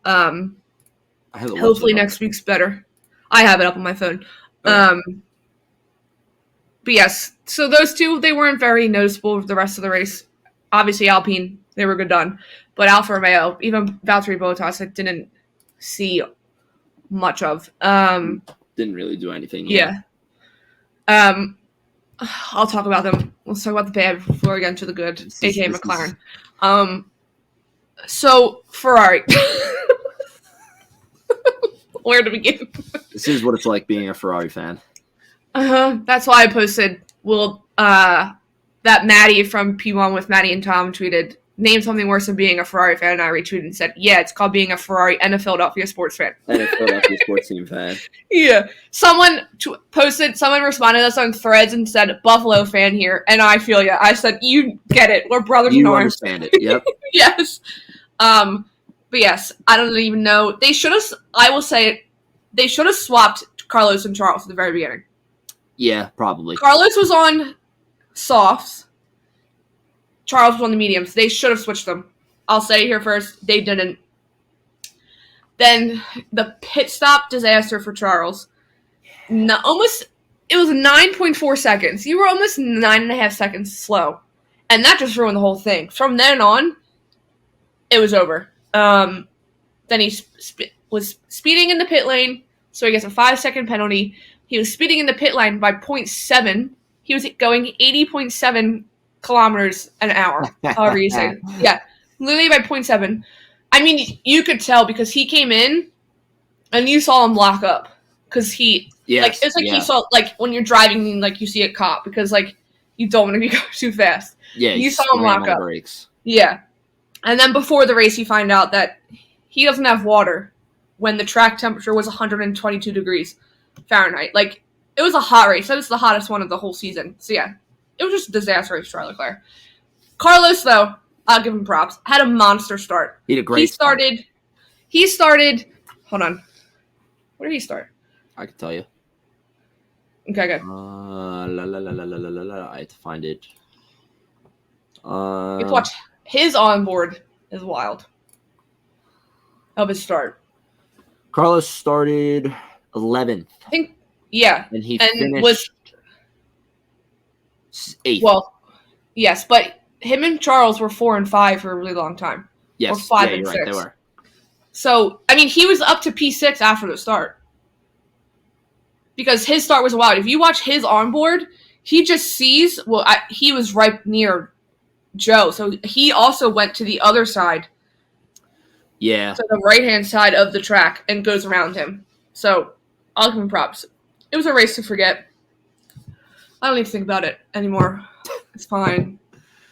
Speaker 4: Hopefully next week's better. I have it up on my phone.
Speaker 3: Okay.
Speaker 4: But yes, so those two, they weren't very noticeable for the rest of the race. Obviously, Alpine, they were good done. But Alfa Romeo, even Valtteri Bottas, I didn't see much of.
Speaker 3: Didn't really do anything.
Speaker 4: Yeah. I'll talk about them. Let's talk about the bad before we get into the good, aka McLaren. So Ferrari. Where to begin?
Speaker 3: This is what it's like being a Ferrari fan.
Speaker 4: That's why I posted. That Maddie from P1 with Maddie and Tom tweeted, "Name something worse than being a Ferrari fan." And I retweeted and said, "Yeah, it's called being a Ferrari and a Philadelphia sports fan."
Speaker 3: And a Philadelphia sports team fan.
Speaker 4: Yeah. Someone responded to us on Threads and said, "Buffalo fan here," and I feel ya. I said, "You get it. We're brothers in arms."
Speaker 3: You understand it. Yep.
Speaker 4: Yes. But yes, I don't even know. They should have. I will say it. They should have swapped Carlos and Charles at the very beginning.
Speaker 3: Yeah, probably.
Speaker 4: Carlos was on softs. Charles was on the mediums. They should have switched them. I'll say it here first. They didn't. Then the pit stop disaster for Charles. It was 9.4 seconds. You were almost 9.5 seconds slow. And that just ruined the whole thing. From then on, it was over. Then he was speeding in the pit lane, so he gets a 5-second penalty. He was speeding in the pit lane by 0.7. He was going 80.7 kilometers an hour, however you say it. Yeah, literally by 0.7. I mean, you could tell because he came in, and you saw him lock up. Because he saw, like, when you're driving, like, you see a cop. Because, like, you don't want to go too fast.
Speaker 3: Yeah,
Speaker 4: you saw him lock up.
Speaker 3: Brakes.
Speaker 4: Yeah. And then before the race, you find out that he doesn't have water when the track temperature was 122 degrees Fahrenheit. Like, it was a hot race. That was the hottest one of the whole season. So, yeah, it was just a disaster race for Charles Leclerc. Carlos, though, I'll give him props, had a monster start.
Speaker 3: He had a great start.
Speaker 4: He started, hold on. Where did he start?
Speaker 3: I can tell you.
Speaker 4: Okay, good.
Speaker 3: I have to find it.
Speaker 4: You watch his onboard is wild. Of his start.
Speaker 3: Carlos started 11th.
Speaker 4: I think, yeah.
Speaker 3: And he finished
Speaker 4: was
Speaker 3: 8th.
Speaker 4: Well, yes, but him and Charles were 4 and 5 for a really long time.
Speaker 3: Yes,
Speaker 4: or 5 and 6.
Speaker 3: Right, they were.
Speaker 4: So, I mean, he was up to P6 after the start. Because his start was wild. If you watch his onboard, he just sees, he was right near Joe. So he also went to the other side.
Speaker 3: Yeah.
Speaker 4: To the right-hand side of the track and goes around him. So, I'll give him props. It was a race to forget. I don't need to think about it anymore. It's fine.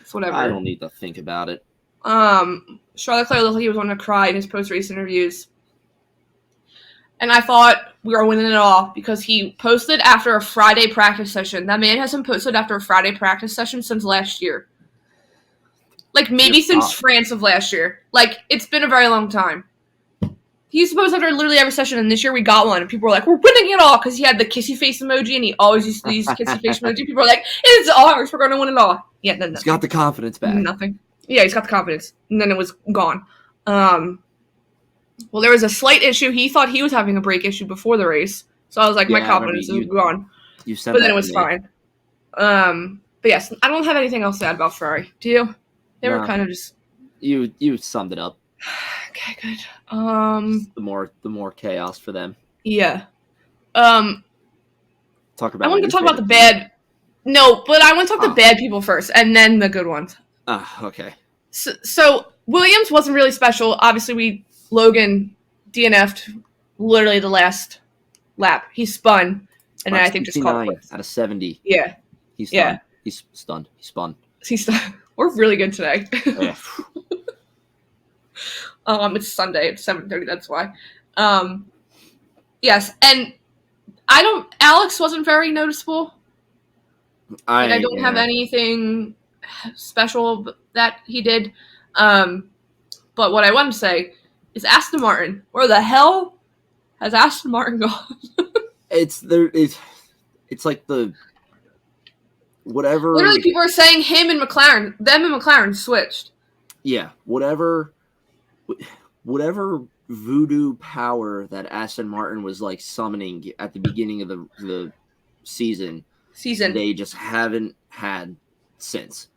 Speaker 4: It's whatever.
Speaker 3: I don't need to think about it.
Speaker 4: Charles Leclerc looked like he was wanting to cry in his post-race interviews. And I thought we were winning it all because he posted after a Friday practice session. That man hasn't posted after a Friday practice session since last year. Like, maybe since France of last year. Like, it's been a very long time. He used to post after literally every session, and this year we got one. And people were like, we're winning it all, because he had the kissy face emoji, and he always used to use kissy face emoji. People were like, it's ours, we're going to win it all. Yeah, then
Speaker 3: he's got the confidence back.
Speaker 4: Nothing. Yeah, he's got the confidence. And then it was gone. Well, there was a slight issue. He thought he was having a brake issue before the race. So I was like, my confidence is gone.
Speaker 3: You said
Speaker 4: but then it was fine. But yes, I don't have anything else to add about Ferrari. Do you? They were kind of just...
Speaker 3: You summed it up.
Speaker 4: Okay, good.
Speaker 3: The more chaos for them.
Speaker 4: Yeah.
Speaker 3: Talk about.
Speaker 4: I want to talk about the bad. No, but I want to talk the bad people first, and then the good ones.
Speaker 3: Okay.
Speaker 4: So Williams wasn't really special. Obviously, Logan DNF'd literally the last lap. He spun, and then I think just called quits.
Speaker 3: Out of 70.
Speaker 4: Yeah.
Speaker 3: He's stunned. Yeah. He's stunned. He spun.
Speaker 4: He's stunned. We're really good today.
Speaker 3: Yeah.
Speaker 4: It's Sunday. It's 7:30. That's why. Yes, and Alex wasn't very noticeable. I don't have anything special that he did. But what I want to say is Aston Martin. Where the hell has Aston Martin gone?
Speaker 3: It's like the whatever.
Speaker 4: Literally, people are saying them and McLaren switched.
Speaker 3: yeah, whatever voodoo power that Aston Martin was like summoning at the beginning of the season, they just haven't had since.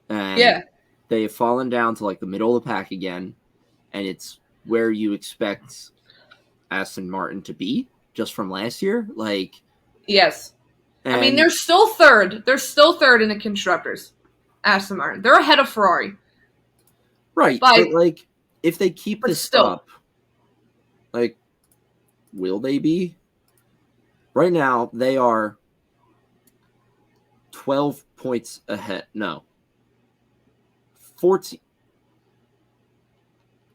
Speaker 3: And they've fallen down to like the middle of the pack again, and it's where you expect Aston Martin to be just from last year. Like,
Speaker 4: yes. I mean, they're still third. They're still third in the constructors. Aston Martin. They're ahead of Ferrari.
Speaker 3: Right. But like, if they keep this up, like, will they be? Right now, they are 12 points ahead. No. 14.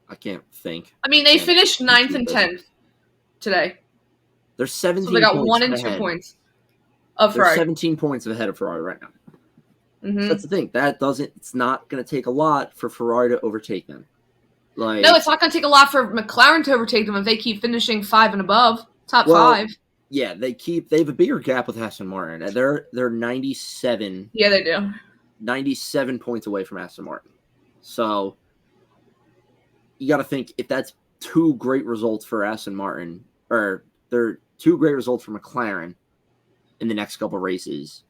Speaker 3: I can't think.
Speaker 4: I mean, they finished 9th and 10th today.
Speaker 3: They're 17
Speaker 4: So they got
Speaker 3: points
Speaker 4: 1 and 2 points of Ferrari.
Speaker 3: They're 17 points ahead of Ferrari right now.
Speaker 4: Mm-hmm.
Speaker 3: So that's the thing. It's not going to take a lot for Ferrari to overtake them. Like,
Speaker 4: no, it's not going to take a lot for McLaren to overtake them if they keep finishing 5 and above, top 5.
Speaker 3: Yeah, they have a bigger gap with Aston Martin. They're 97.
Speaker 4: Yeah, they do.
Speaker 3: 97 points away from Aston Martin. So you got to think, if that's 2 great results for Aston Martin, or they're 2 great results for McLaren in the next couple races,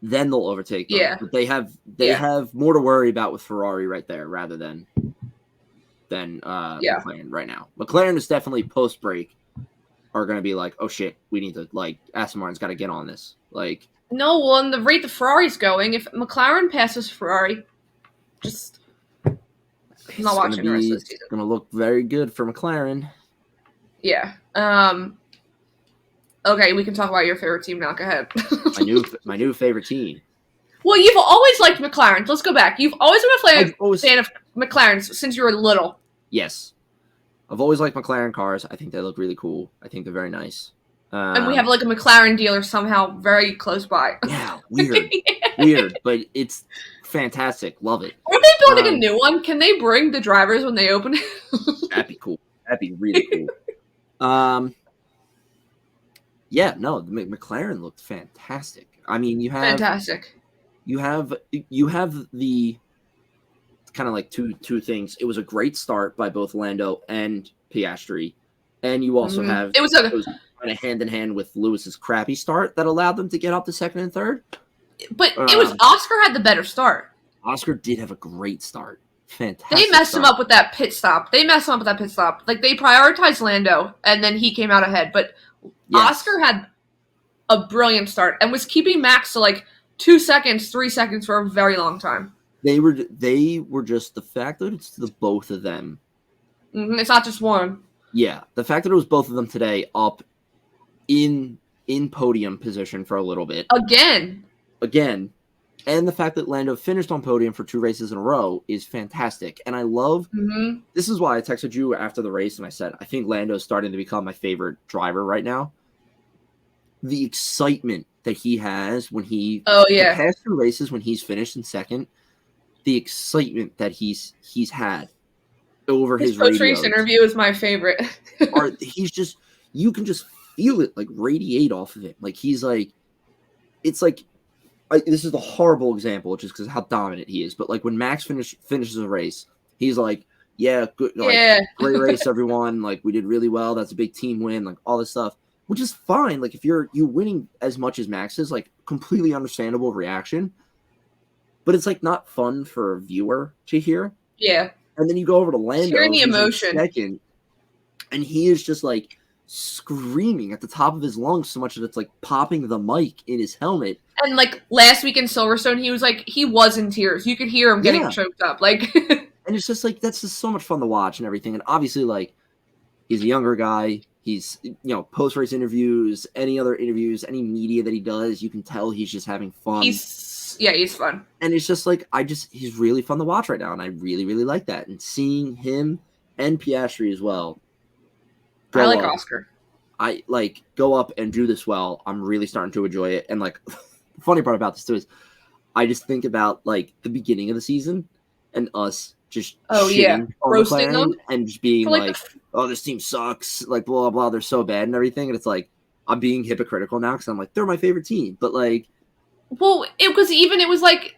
Speaker 3: then they'll overtake them.
Speaker 4: Yeah.
Speaker 3: But they have more to worry about with Ferrari right there rather than McLaren right now. McLaren is definitely post break are going to be like, oh shit, we need to, like, Aston Martin's got to get on this. Like,
Speaker 4: no, well, in the rate the Ferrari's going, if McLaren passes Ferrari, just I'm not watching the rest of the season.
Speaker 3: It's going to look very good for McLaren.
Speaker 4: Yeah. Okay, we can talk about your favorite team now. Go ahead.
Speaker 3: my new favorite team.
Speaker 4: Well, you've always liked McLaren. Let's go back. You've always been a fan of McLaren's since you were little.
Speaker 3: Yes. I've always liked McLaren cars. I think they look really cool. I think they're very nice.
Speaker 4: And we have like a McLaren dealer somehow very close by.
Speaker 3: Yeah, weird. Weird, but it's fantastic. Love it.
Speaker 4: Are they building a new one? Can they bring the drivers when they open it?
Speaker 3: That'd be cool. That'd be really cool. Yeah, no, the McLaren looked fantastic. I mean, you have
Speaker 4: fantastic.
Speaker 3: You have the kind of like two things. It was a great start by both Lando and Piastri, and you also have it was kind of hand in hand with Lewis's crappy start that allowed them to get up to second and third.
Speaker 4: But it was Oscar had the better start.
Speaker 3: Oscar did have a great start. Fantastic.
Speaker 4: They messed him up with that pit stop. Like, they prioritized Lando, and then he came out ahead. But yes. Oscar had a brilliant start and was keeping Max to like 2 seconds, 3 seconds for a very long time.
Speaker 3: They were just the fact that it's the both of them.
Speaker 4: Mm-hmm. It's not just one.
Speaker 3: Yeah, the fact that it was both of them today up in podium position for a little bit.
Speaker 4: Again.
Speaker 3: And the fact that Lando finished on podium for 2 races in a row is fantastic. And I love this is why I texted you after the race and I said, I think Lando's starting to become my favorite driver right now. The excitement that he has when the past 2 races when he's finished in second, the excitement that he's had over his
Speaker 4: post-race interview is my favorite.
Speaker 3: You can just feel it like radiate off of him. Like he's like, it's like, this is a horrible example just because of how dominant he is. But like when Max finishes a race, he's like, yeah, good, like, great race, everyone. Like we did really well. That's a big team win. Like all this stuff, which is fine. Like if you're winning as much as Max is, like completely understandable reaction. But it's like not fun for a viewer to hear.
Speaker 4: Yeah.
Speaker 3: And then you go over to Lando.
Speaker 4: Hearing the emotion.
Speaker 3: Second, and he is just like screaming at the top of his lungs so much that it's like popping the mic in his helmet.
Speaker 4: And like last week in Silverstone, he was in tears. You could hear him getting choked up. Like
Speaker 3: and it's just like that's just so much fun to watch and everything. And obviously, like he's a younger guy. He's post-race interviews, any other interviews, any media that he does, you can tell he's just having fun.
Speaker 4: He's fun.
Speaker 3: And it's just like he's really fun to watch right now, and I really, really like that. And seeing him and Piastri as well.
Speaker 4: I like Oscar.
Speaker 3: I like go up and do this well. I'm really starting to enjoy it. And like the funny part about this too is I just think about like the beginning of the season and us just
Speaker 4: roasting them
Speaker 3: and just being like oh, this team sucks, like blah blah, they're so bad and everything. And it's like I'm being hypocritical now because I'm like they're my favorite team, but like,
Speaker 4: well, it was like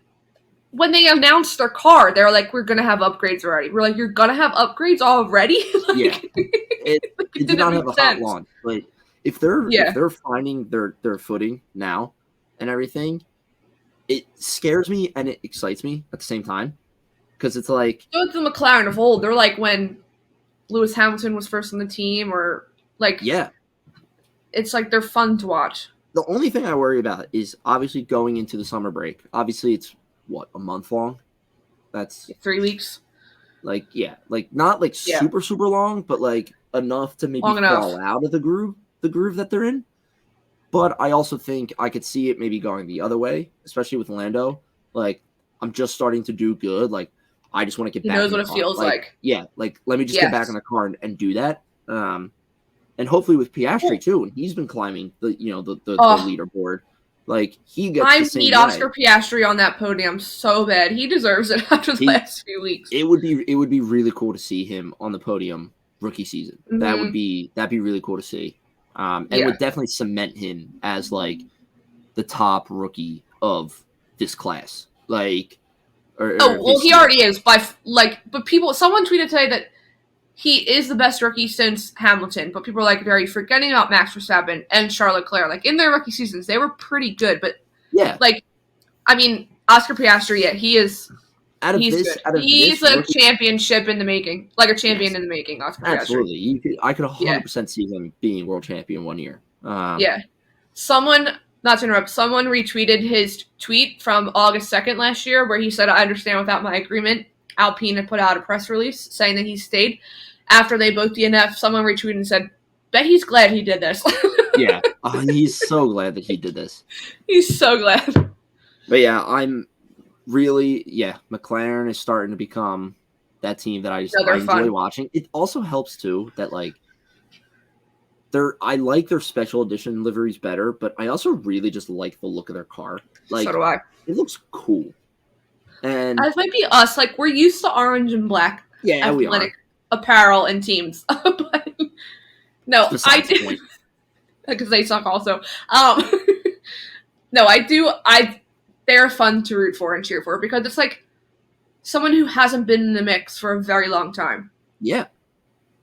Speaker 4: when they announced their car, they're like, "We're gonna have upgrades already." We're like, "You're gonna have upgrades already?"
Speaker 3: Yeah, it did not have a hot launch, but if they're finding their footing now and everything, it scares me and it excites me at the same time because it's like
Speaker 4: so it's the McLaren of old. They're like when Lewis Hamilton was first on the team, or like it's like they're fun to watch.
Speaker 3: The only thing I worry about is obviously going into the summer break. Obviously, it's what, a month long? That's
Speaker 4: 3 weeks.
Speaker 3: Like, yeah, like not like super long, but like enough to maybe fall out of the groove that they're in. But I also think I could see it maybe going the other way, especially with Lando. Like, I'm just starting to do good. Like, I just want to get back.
Speaker 4: He knows what it feels like.
Speaker 3: Yeah, like let me just get back in the car and do that. And hopefully with Piastri too, and he's been climbing the leaderboard. Like he gets.
Speaker 4: I need Oscar Piastri on that podium so bad. He deserves it after the last few weeks.
Speaker 3: It would be really cool to see him on the podium rookie season. Mm-hmm. That'd be really cool to see. And would definitely cement him as like the top rookie of this class. Like,
Speaker 4: he already is. But someone tweeted today that he is the best rookie since Hamilton, but people are like, are you forgetting about Max Verstappen and Charles Leclerc? Like, in their rookie seasons, they were pretty good, but Oscar Piastri, he is. He's a championship in the making, like a champion in the making. Oscar Piastri.
Speaker 3: Absolutely, I could 100% see him being world champion one year.
Speaker 4: Someone retweeted his tweet from August 2nd last year, where he said, "I understand without my agreement." Alpine had put out a press release saying that he stayed after they both DNF. Someone retweeted and said, "Bet he's glad he did this."
Speaker 3: Yeah, he's so glad that he did this.
Speaker 4: He's so glad.
Speaker 3: But yeah, I'm really McLaren is starting to become that team that I enjoy watching. It also helps too that like I like their special edition liveries better, but I also really just like the look of their car. Like,
Speaker 4: so do I.
Speaker 3: It looks cool. And
Speaker 4: that might be us. Like, we're used to orange and black athletic apparel and teams. But no, I do. Because they suck also. No, I do. They're fun to root for and cheer for because it's like someone who hasn't been in the mix for a very long time.
Speaker 3: Yeah.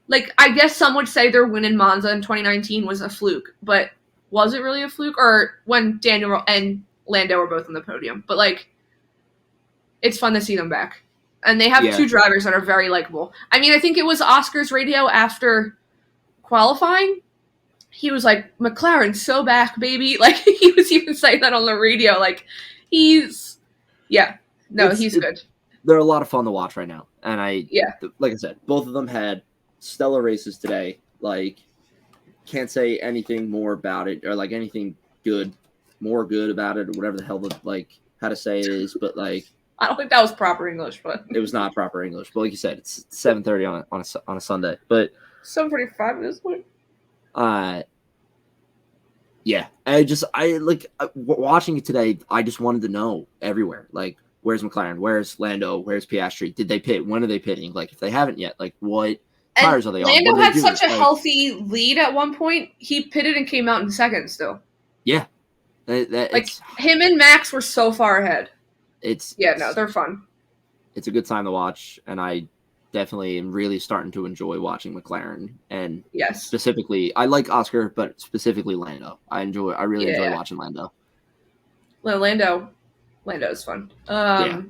Speaker 4: Like, I guess some would say their win in Monza in 2019 was a fluke, but was it really a fluke? Or when Daniel and Lando were both on the podium? But like, it's fun to see them back. And they have two drivers that are very likable. I mean, I think it was Oscar's radio after qualifying. He was like, "McLaren's so back, baby." Like, he was even saying that on the radio. Like, he's good.
Speaker 3: They're a lot of fun to watch right now. And like I said, both of them had stellar races today. Like, can't say anything more about it or like anything more good about it or whatever the hell how to say it is. But like,
Speaker 4: I don't think that was proper English, but
Speaker 3: it was not proper English. But like you said, it's 7:30 on a Sunday. But
Speaker 4: 7:45 at this point.
Speaker 3: Watching it today. I just wanted to know everywhere. Like, where's McLaren? Where's Lando? Where's Piastri? Did they pit? When are they pitting? Like, if they haven't yet, like what tires are they on?
Speaker 4: Lando had such a healthy lead at one point. He pitted and came out in second still.
Speaker 3: Yeah,
Speaker 4: him and Max were so far ahead. They're fun.
Speaker 3: It's a good time to watch, and I definitely am really starting to enjoy watching McLaren. And specifically, I like Oscar, but specifically Lando. I really enjoy watching Lando.
Speaker 4: Well, Lando is fun. But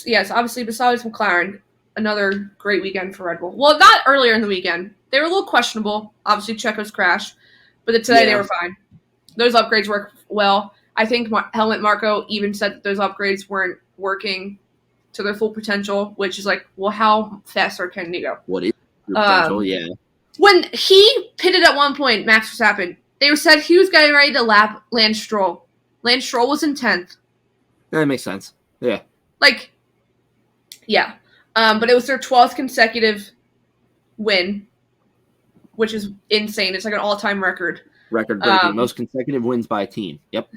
Speaker 4: yes, obviously, besides McLaren, another great weekend for Red Bull. Well, not earlier in the weekend. They were a little questionable. Obviously, Checo's crash, but today they were fine. Those upgrades work well. I think Helmut Marko even said that those upgrades weren't working to their full potential, which is like, well, how faster can they go?
Speaker 3: What is potential?
Speaker 4: When he pitted at one point, Max Verstappen, they said he was getting ready to lap Lance Stroll. Lance Stroll was in 10th.
Speaker 3: That makes sense. Yeah.
Speaker 4: But it was their 12th consecutive win, which is insane. It's like an all-time record.
Speaker 3: Record-breaking. Most consecutive wins by a team. Yep.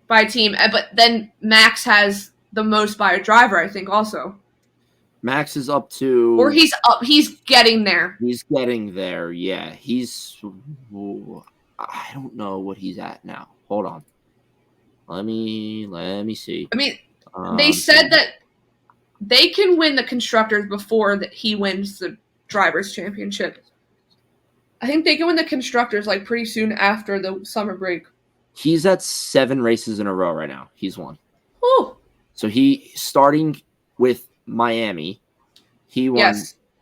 Speaker 4: By a team. But then Max has the most by a driver, I think, also.
Speaker 3: Max is up to...
Speaker 4: Or he's up. He's getting there.
Speaker 3: He's getting there, yeah. I don't know what he's at now. Hold on. Let me see.
Speaker 4: I mean, They said that they can win the constructors before that he wins the drivers' championship. I think they can win the constructors like pretty soon after the summer break.
Speaker 3: He's at 7 races in a row right now. He's won.
Speaker 4: Whew.
Speaker 3: So he starting with Miami. He won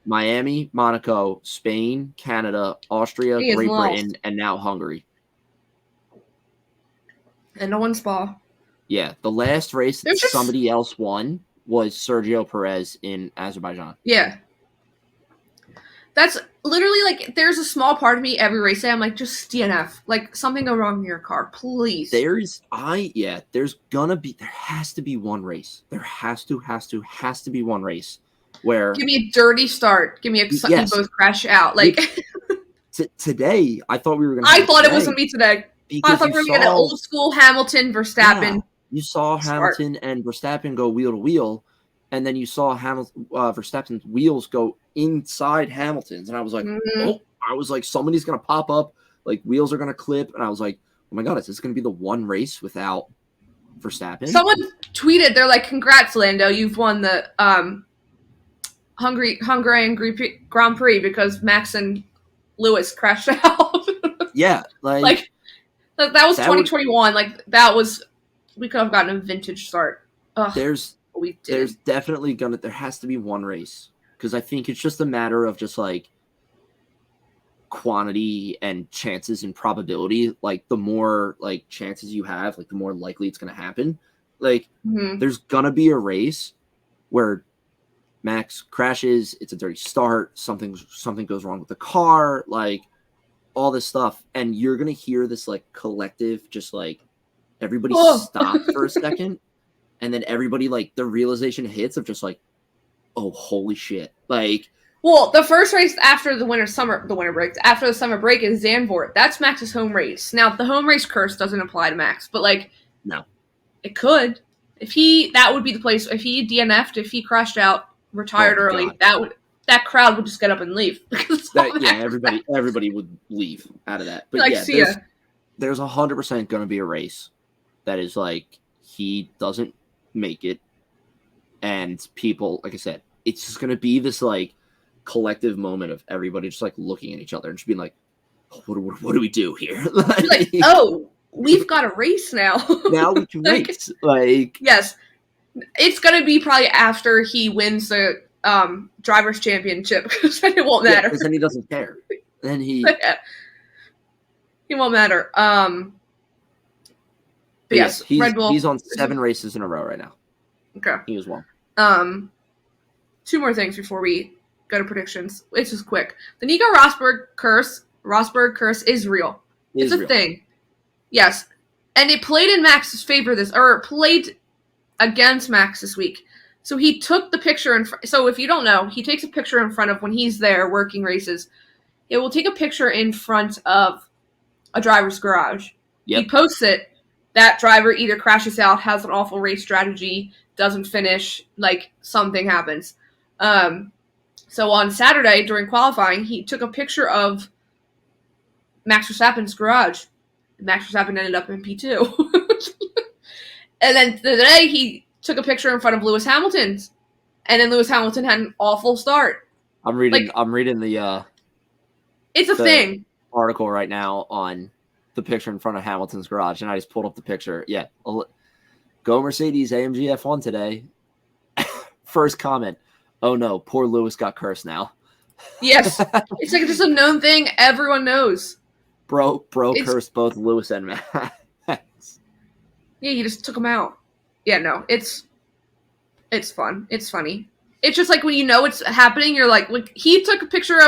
Speaker 3: Miami, Monaco, Spain, Canada, Austria, Great Britain, and now Hungary.
Speaker 4: And no one Spa.
Speaker 3: Yeah, the last race that somebody else won was Sergio Perez in Azerbaijan.
Speaker 4: Yeah. That's literally like, there's a small part of me every race day, I'm like, just DNF. Like, something go wrong in your car, please.
Speaker 3: There has to be one race. There has to be one race where.
Speaker 4: Give me a dirty start. Give me a you both crash out. Like,
Speaker 3: today, I thought we were going to.
Speaker 4: I thought it was going to be today. I thought we were going to get an old school Hamilton, Verstappen.
Speaker 3: Yeah, you saw Hamilton and Verstappen go wheel to wheel, and then you saw Verstappen's wheels go inside Hamilton's, and I was like, somebody's going to pop up, like wheels are going to clip, and I was like, oh my god, is this going to be the one race without Verstappen?
Speaker 4: Someone tweeted, they're like, congrats, Lando, you've won the Hungarian Grand Prix because Max and Lewis crashed out.
Speaker 3: Yeah, like
Speaker 4: that was 2021. We could have gotten a vintage start. Ugh,
Speaker 3: there's definitely there has to be one race, because I think it's just a matter of just like quantity and chances and probability. Like the more like chances you have, like the more likely it's going to happen. Like there's gonna be a race where Max crashes, it's a dirty start, something goes wrong with the car, like all this stuff, and you're gonna hear this like collective, just like everybody stop for a second, and then everybody like the realization hits of just like, oh holy shit. Like,
Speaker 4: well, the first race after the summer break is Zandvoort. That's Max's home race. Now the home race curse doesn't apply to Max, but like, no, it could. That would be the place. If he DNF'd, if he crashed out, retired early, that crowd would just get up and leave.
Speaker 3: Everybody would leave out of that. But
Speaker 4: like,
Speaker 3: there's 100% going to be a race that is like he doesn't make it, and people, like I said, it's just going to be this like collective moment of everybody just like looking at each other and just being like, what do we do here?
Speaker 4: like, oh, we've got a race now.
Speaker 3: Now we can race. Like,
Speaker 4: yes, it's going to be probably after he wins the drivers championship, because then it won't matter.
Speaker 3: Because then he doesn't care. Then he
Speaker 4: won't matter. But yes, Red Bull.
Speaker 3: He's on 7 races in a row right now.
Speaker 4: Okay.
Speaker 3: He was 1.
Speaker 4: 2 more things before we go to predictions. It's just quick. The Nico Rosberg curse is real. It's a thing. Yes. And it played in Max's favor played against Max this week. So he took the picture so if you don't know, he takes a picture in front of when he's there working races. It will take a picture in front of a driver's garage. Yep. He posts it. That driver either crashes out, has an awful race strategy, doesn't finish, like something happens. So on Saturday during qualifying, he took a picture of Max Verstappen's garage. Max Verstappen ended up in P2. And then today he took a picture in front of Lewis Hamilton's, and then Lewis Hamilton had an awful start.
Speaker 3: I'm reading the
Speaker 4: it's a thing
Speaker 3: article right now on the picture in front of Hamilton's garage, and I just pulled up the picture. Yeah, go Mercedes AMG F1 today. First comment: oh no, poor Lewis got cursed now.
Speaker 4: Yes, it's like just a known thing. Everyone knows.
Speaker 3: Bro cursed both Lewis and Max.
Speaker 4: Yeah, he just took him out. Yeah, no, it's fun. It's funny. It's just like when you know it's happening, you're like he took a picture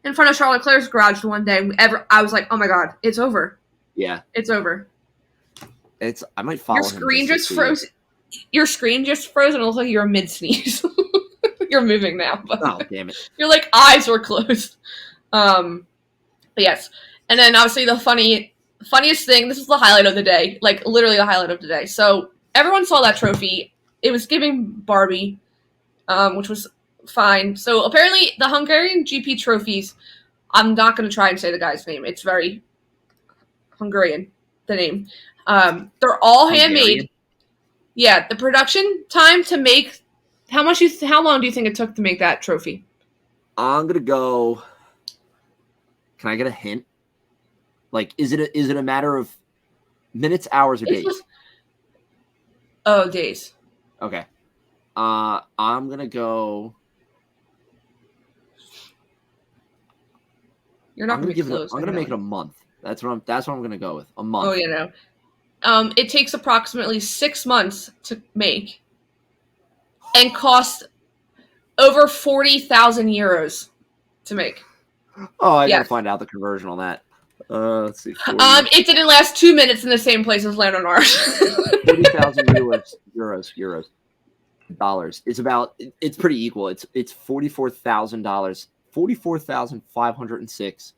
Speaker 4: in front of Charles Leclerc's garage one day. I was like, oh my god, it's over.
Speaker 3: Yeah,
Speaker 4: it's over.
Speaker 3: I might follow.
Speaker 4: Your screen just froze. Your screen just froze, and it looks like you're mid sneeze. You're moving now, but
Speaker 3: oh damn it!
Speaker 4: Your like eyes were closed. But yes, and then obviously the funniest thing. This is the highlight of the day, like literally the highlight of the day. So everyone saw that trophy. It was giving Barbie, which was fine. So apparently the Hungarian GP trophies. I'm not going to try and say the guy's name. It's very Hungarian. The name. They're all handmade. Yeah, the production time to make how long do you think it took to make that trophy?
Speaker 3: I'm gonna go. Can I get a hint? Like, is it a matter of minutes, hours, or days?
Speaker 4: Days.
Speaker 3: Okay. I'm gonna go.
Speaker 4: You're not gonna be close.
Speaker 3: I'm gonna make it a month. That's what I'm gonna go with. A month.
Speaker 4: Oh, it takes approximately 6 months to make, and costs over 40,000 euros to make.
Speaker 3: Oh, I gotta find out the conversion on that. Let's see. 40.
Speaker 4: It didn't last 2 minutes in the same place as Lando Norris.
Speaker 3: 40,000 euros, dollars. It's pretty equal. It's $44,000, $44,506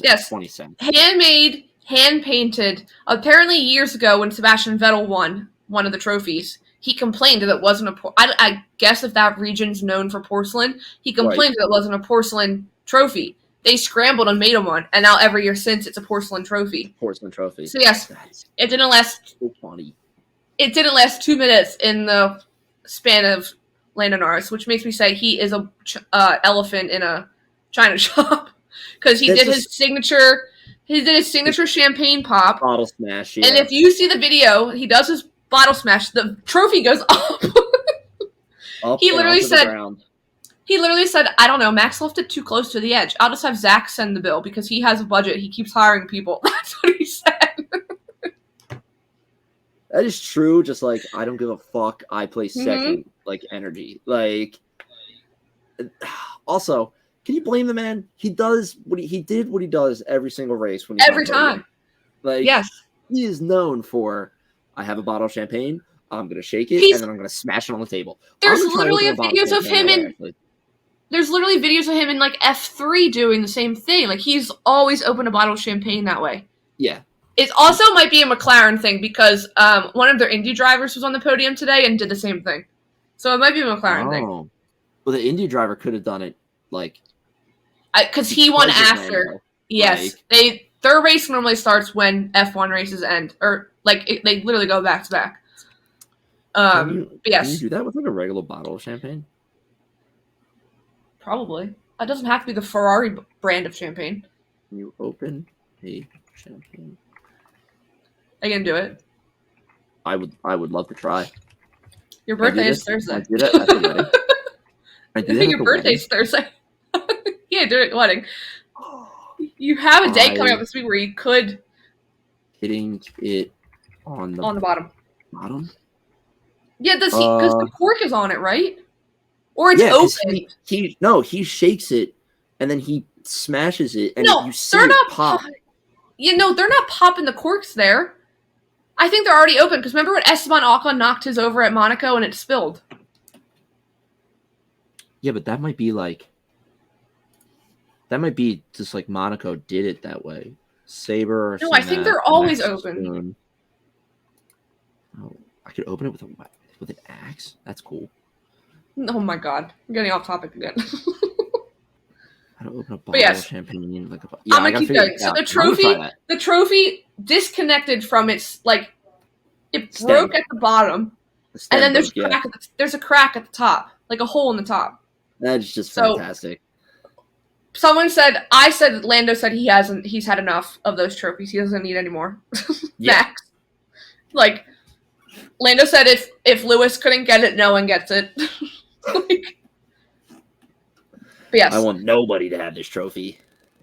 Speaker 4: Yes.
Speaker 3: 20 cents.
Speaker 4: Handmade, hand painted. Apparently, years ago when Sebastian Vettel won one of the trophies, he complained that it wasn't I guess if that region's known for porcelain, he complained that it wasn't a porcelain trophy. They scrambled and made him one, and now every year since, it's a porcelain trophy.
Speaker 3: Porcelain trophy.
Speaker 4: So yes, it didn't last.
Speaker 3: So funny.
Speaker 4: It didn't last 2 minutes in the span of Lando Norris, which makes me say he is a elephant in a china shop because he did his signature. He did his signature champagne pop,
Speaker 3: bottle smash. Yeah.
Speaker 4: And if you see the video, he does his bottle smash. The trophy goes up. He literally said, "I don't know. Max left it too close to the edge. I'll just have Zach send the bill because he has a budget. He keeps hiring people." That's what he said.
Speaker 3: That is true. Just like, I don't give a fuck. I play second, like, energy. Like, also, can you blame the man? He does what he does every single race when
Speaker 4: every time.
Speaker 3: Like,
Speaker 4: yes,
Speaker 3: he is known for. I have a bottle of champagne. I'm gonna shake it and then I'm gonna smash it on the table.
Speaker 4: There's literally videos of him in. There's literally videos of him in like F3 doing the same thing. Like, he's always opened a bottle of champagne that way.
Speaker 3: Yeah.
Speaker 4: It also might be a McLaren thing because one of their Indy drivers was on the podium today and did the same thing. So it might be a McLaren thing.
Speaker 3: Well, the Indy driver could have done it, like...
Speaker 4: Because he won after. Yes.
Speaker 3: Like,
Speaker 4: their race normally starts when F1 races end. Or, like, they literally go back to back.
Speaker 3: Can
Speaker 4: yes.
Speaker 3: you do that with, like, a regular bottle of champagne?
Speaker 4: Probably. It doesn't have to be the Ferrari brand of champagne.
Speaker 3: Can you open a champagne?
Speaker 4: I can do it.
Speaker 3: I would love to try.
Speaker 4: Your birthday is Thursday.
Speaker 3: I did it at the wedding.
Speaker 4: I think your birthday's Thursday. Yeah, do it at the wedding. You have a day coming up this week where you could
Speaker 3: hitting it on the
Speaker 4: bottom.
Speaker 3: Bottom?
Speaker 4: Yeah, because the cork is on it, right? Or it's open.
Speaker 3: He shakes it and then he smashes it and you see it pop.
Speaker 4: They're not popping the corks there. I think they're already open, because remember when Esteban Ocon knocked his over at Monaco and it spilled?
Speaker 3: Yeah, but that might be just like Monaco did it that way. Sabre or
Speaker 4: I think they're always open.
Speaker 3: Oh, I could open it with an axe? That's cool.
Speaker 4: Oh my god. I'm getting off topic again.
Speaker 3: I don't open a bottle of champagne.
Speaker 4: I'm gonna keep going. So the trophy disconnected from its, like, it broke at the bottom, and then there's a crack at the top, like a hole in the top.
Speaker 3: That's just fantastic.
Speaker 4: Lando said he's had enough of those trophies. He doesn't need any more. Max. Like, Lando said if Lewis couldn't get it, no one gets it. But yes.
Speaker 3: I want nobody to have this trophy.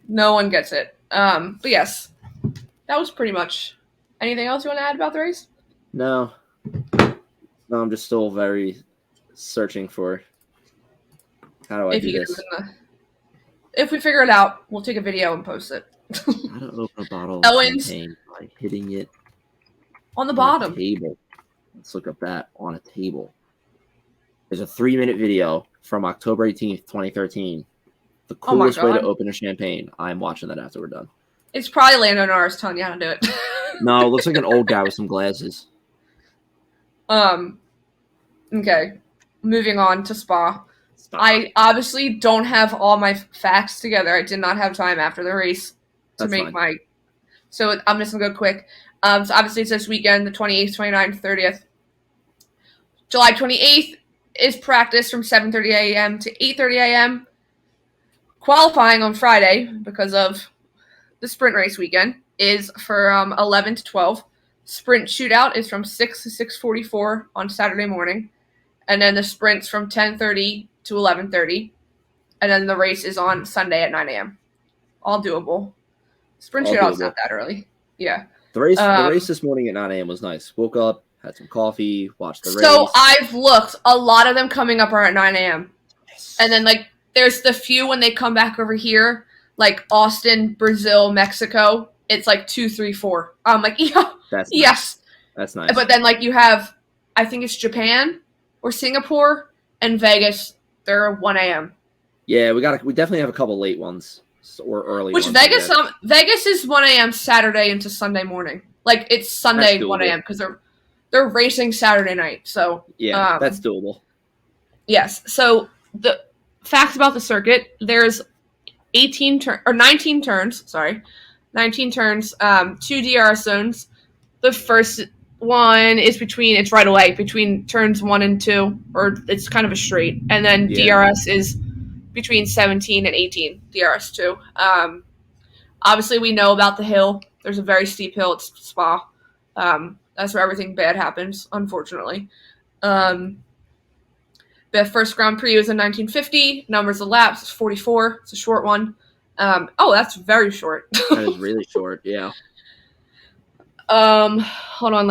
Speaker 4: No one gets it. But yes. That was pretty much. Anything else you want to add about the race?
Speaker 3: No. No, I'm just still very searching for how do I do this.
Speaker 4: If we figure it out, we'll take a video and post it.
Speaker 3: How to open a bottle of champagne by hitting it
Speaker 4: on the bottom.
Speaker 3: Table. Let's look up that on a table. There's a 3-minute video from October 18th, 2013. The coolest way to open a champagne. I'm watching that after we're done.
Speaker 4: It's probably Lando Norris telling you how to do it.
Speaker 3: No, it looks like an old guy with some glasses.
Speaker 4: Okay. Moving on to Spa. I obviously don't have all my facts together. I did not have time after the race to make my... So I'm just going to go quick. So obviously it's this weekend, the 28th, 29th, 30th. July 28th is practice from 7:30 a.m. to 8:30 a.m. Qualifying on Friday, because of the sprint race weekend, is for 11 to 12. Sprint shootout is from 6 to 6:44 on Saturday morning. And then the sprint's from 10:30 to 11:30. And then the race is on Sunday at 9 a.m. All doable. Sprint shootout's not that early. Yeah.
Speaker 3: The race this morning at 9 a.m. was nice. Woke up, had some coffee, watched the race.
Speaker 4: So I've looked. A lot of them coming up are at 9 a.m. Yes. And then, like, there's the few when they come back over here, like Austin, Brazil, Mexico. It's like 2, 3, 4. I'm like, yeah,
Speaker 3: that's
Speaker 4: yes.
Speaker 3: Nice. That's nice.
Speaker 4: But then, like, you have, I think it's Japan or Singapore and Vegas. They're 1 a.m.
Speaker 3: Yeah, we definitely have a couple late ones or early
Speaker 4: Which
Speaker 3: ones.
Speaker 4: Vegas, Vegas is 1 a.m. Saturday into Sunday morning. Like, it's Sunday 1 a.m. because they're racing Saturday night. So
Speaker 3: yeah, that's doable.
Speaker 4: Yes. So the facts about the circuit: there's 19 turns. Sorry, 19 turns. 2 DRS zones. The first one is it's right away between turns 1 and 2, or it's kind of a straight, and then DRS is between 17 and 18. DRS 2. Obviously, we know about the hill. There's a very steep hill at Spa. That's where everything bad happens, unfortunately. The first Grand Prix was in 1950. Numbers of laps is 44. It's a short one. That's very short.
Speaker 3: That is really short, yeah.
Speaker 4: Hold on,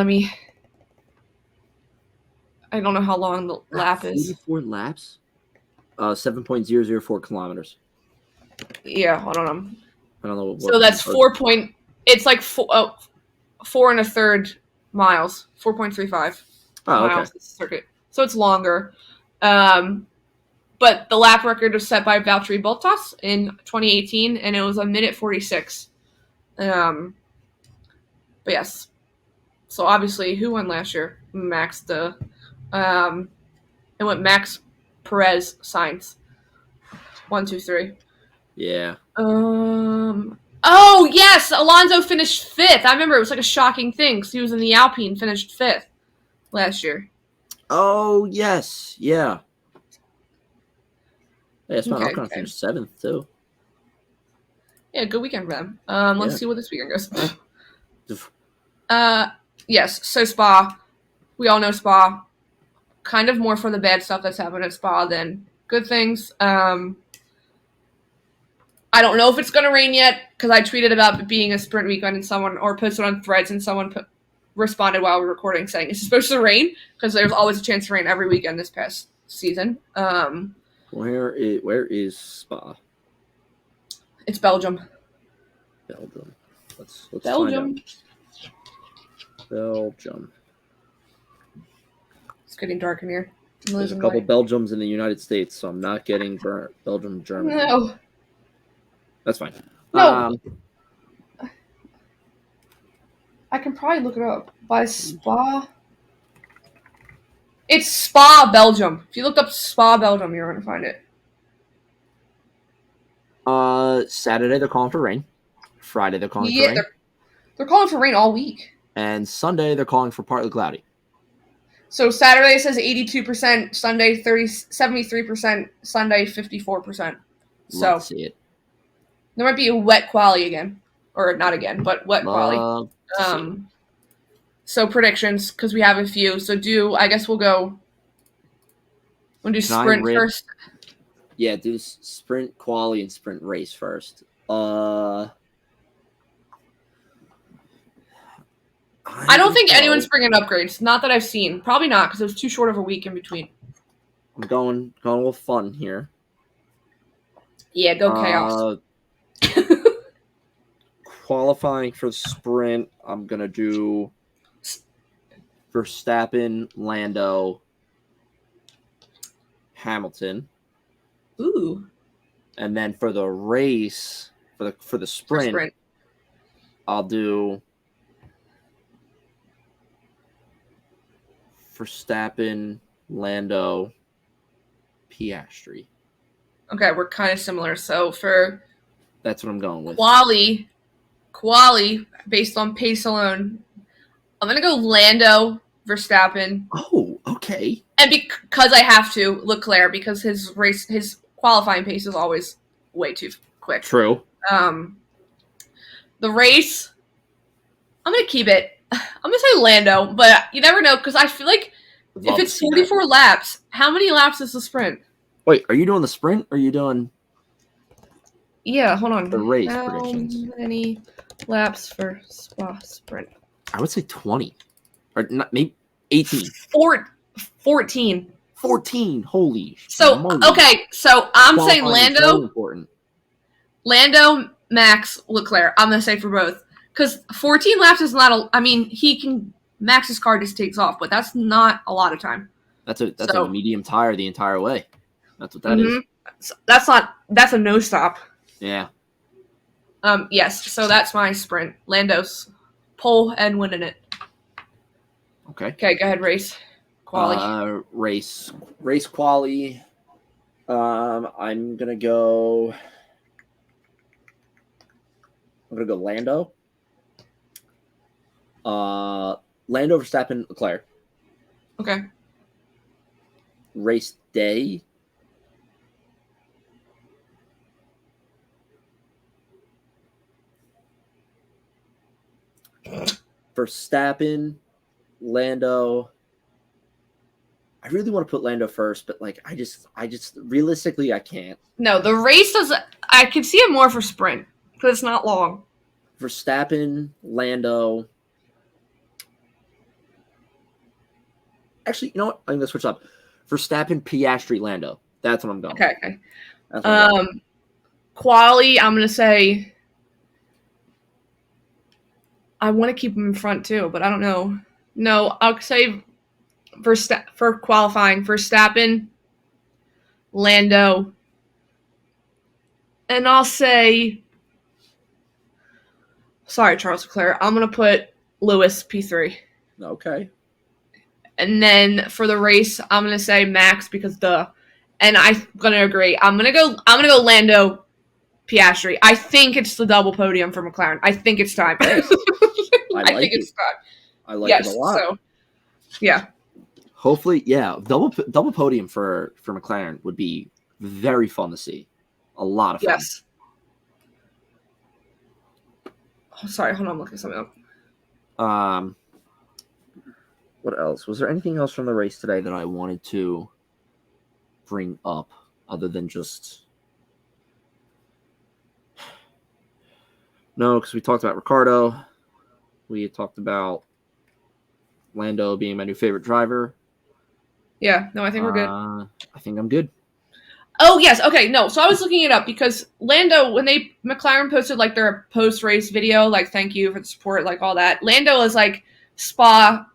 Speaker 4: I don't know how long the lap is.
Speaker 3: 44 laps? 7.004 kilometers.
Speaker 4: Yeah, hold on.
Speaker 3: I don't know.
Speaker 4: So that's 4 point. It's like 4 1/3 miles. 4.35 miles. Okay. Circuit. So it's longer. But the lap record was set by Valtteri Bottas in 2018, and it was 1:46. But yes. So obviously, who won last year? It went Max, Perez, Sainz. 1, 2, 3.
Speaker 3: Yeah.
Speaker 4: Oh yes, Alonso finished 5th. I remember it was like a shocking thing because he was in the Alpine, finished 5th last year.
Speaker 3: Oh yes, yeah. Yeah, Ocon finished 7th too.
Speaker 4: Yeah, good weekend for them. Let's see what this weekend goes. Yes. So Spa, we all know Spa. Kind of more for the bad stuff that's happened at Spa than good things. I don't know if it's going to rain yet because I tweeted about it being a sprint weekend and someone posted on Threads and someone responded while we were recording saying it's supposed to rain because there's always a chance to rain every weekend this past season.
Speaker 3: Where is Spa?
Speaker 4: It's Belgium.
Speaker 3: Belgium. Let's
Speaker 4: Belgium.
Speaker 3: Find out. Belgium.
Speaker 4: It's getting dark in here.
Speaker 3: There's a couple Belgiums in the United States, so I'm not getting Belgium, Germany.
Speaker 4: No.
Speaker 3: That's fine.
Speaker 4: No. I can probably look it up. By Spa. It's Spa, Belgium. If you looked up Spa, Belgium, you're going to find it.
Speaker 3: Saturday they're calling for rain. Friday they're calling for rain.
Speaker 4: They're calling for rain all week.
Speaker 3: And Sunday they're calling for partly cloudy.
Speaker 4: So Saturday says 82%, Sunday 73%, Sunday 54%. So
Speaker 3: Let's see it.
Speaker 4: There might be a wet quali again. Or not again, but wet quali. So predictions, because we have a few. So I guess we'll do sprint first.
Speaker 3: Yeah, do sprint quali and sprint race first. I
Speaker 4: don't think anyone's bringing upgrades. Not that I've seen. Probably not, because it was too short of a week in between.
Speaker 3: I'm going with fun here.
Speaker 4: Yeah, go chaos.
Speaker 3: Qualifying for sprint, I'm going to do Verstappen, Lando, Hamilton.
Speaker 4: Ooh.
Speaker 3: And then for the race, for the sprint, I'll do Verstappen, Lando, Piastri.
Speaker 4: Okay, we're kind of similar. So
Speaker 3: that's what I'm going with.
Speaker 4: Quali, based on pace alone, I'm gonna go Lando, Verstappen.
Speaker 3: Oh, okay.
Speaker 4: And because I have to, Leclerc, because his qualifying pace is always way too quick.
Speaker 3: True.
Speaker 4: The race, I'm gonna keep it. I'm gonna say Lando, but you never know because I feel like if it's 44 laps, how many laps is the sprint?
Speaker 3: Wait, are you doing the sprint or are you doing?
Speaker 4: Yeah, hold on.
Speaker 3: The race
Speaker 4: how
Speaker 3: predictions.
Speaker 4: Many laps for Spa sprint?
Speaker 3: I would say 20, or not, maybe 18.
Speaker 4: 14.
Speaker 3: 14. Holy.
Speaker 4: So
Speaker 3: moly.
Speaker 4: okay, so I'm saying
Speaker 3: Qualifying is very important.
Speaker 4: Lando, Max, Leclerc. I'm gonna say for both because 14 laps is not a. I mean, he can Max's car just takes off, but that's not a lot of time.
Speaker 3: That's a medium tire the entire way. That's what that is.
Speaker 4: So that's a no stop.
Speaker 3: Yeah.
Speaker 4: Yes. So that's my sprint. Lando's pole and winning it.
Speaker 3: Okay.
Speaker 4: Okay. Go ahead. Race. Quali.
Speaker 3: Race quali. I'm gonna go Lando. Lando, Verstappen, Leclerc.
Speaker 4: Okay.
Speaker 3: Race day. Verstappen, Lando. I really want to put Lando first, but like I just realistically I can't.
Speaker 4: No, the race does. I could see it more for sprint because it's not long.
Speaker 3: Verstappen, Lando. Actually, you know what? I'm gonna switch up. Verstappen, Piastri, Lando. That's what I'm going.
Speaker 4: Okay.
Speaker 3: That's what I'm going.
Speaker 4: Quali, I'm gonna say. I want to keep him in front too, but I don't know. No, I'll say for qualifying, Verstappen, Lando, and I'll say. Sorry, Charles Leclerc. I'm gonna put Lewis P3.
Speaker 3: Okay.
Speaker 4: And then for the race, I'm gonna say Max because and I'm gonna agree. I'm gonna go Lando, Piastri. I think it's the double podium for McLaren. I think it's time.
Speaker 3: I think
Speaker 4: it's time.
Speaker 3: I like it a lot.
Speaker 4: So, yeah.
Speaker 3: Hopefully, yeah, double podium for McLaren would be very fun to see. A lot of fun.
Speaker 4: Yes. Oh, sorry, hold on, I'm looking something up.
Speaker 3: What else? Was there anything else from the race today that I wanted to bring up other than just... No, because we talked about Ricardo. We talked about Lando being my new favorite driver.
Speaker 4: Yeah, no, I think we're good.
Speaker 3: I think I'm good.
Speaker 4: Oh, yes, okay, no, so I was looking it up because Lando, when McLaren posted, like, their post-race video, like, thank you for the support, like, all that, Lando was like, Spa,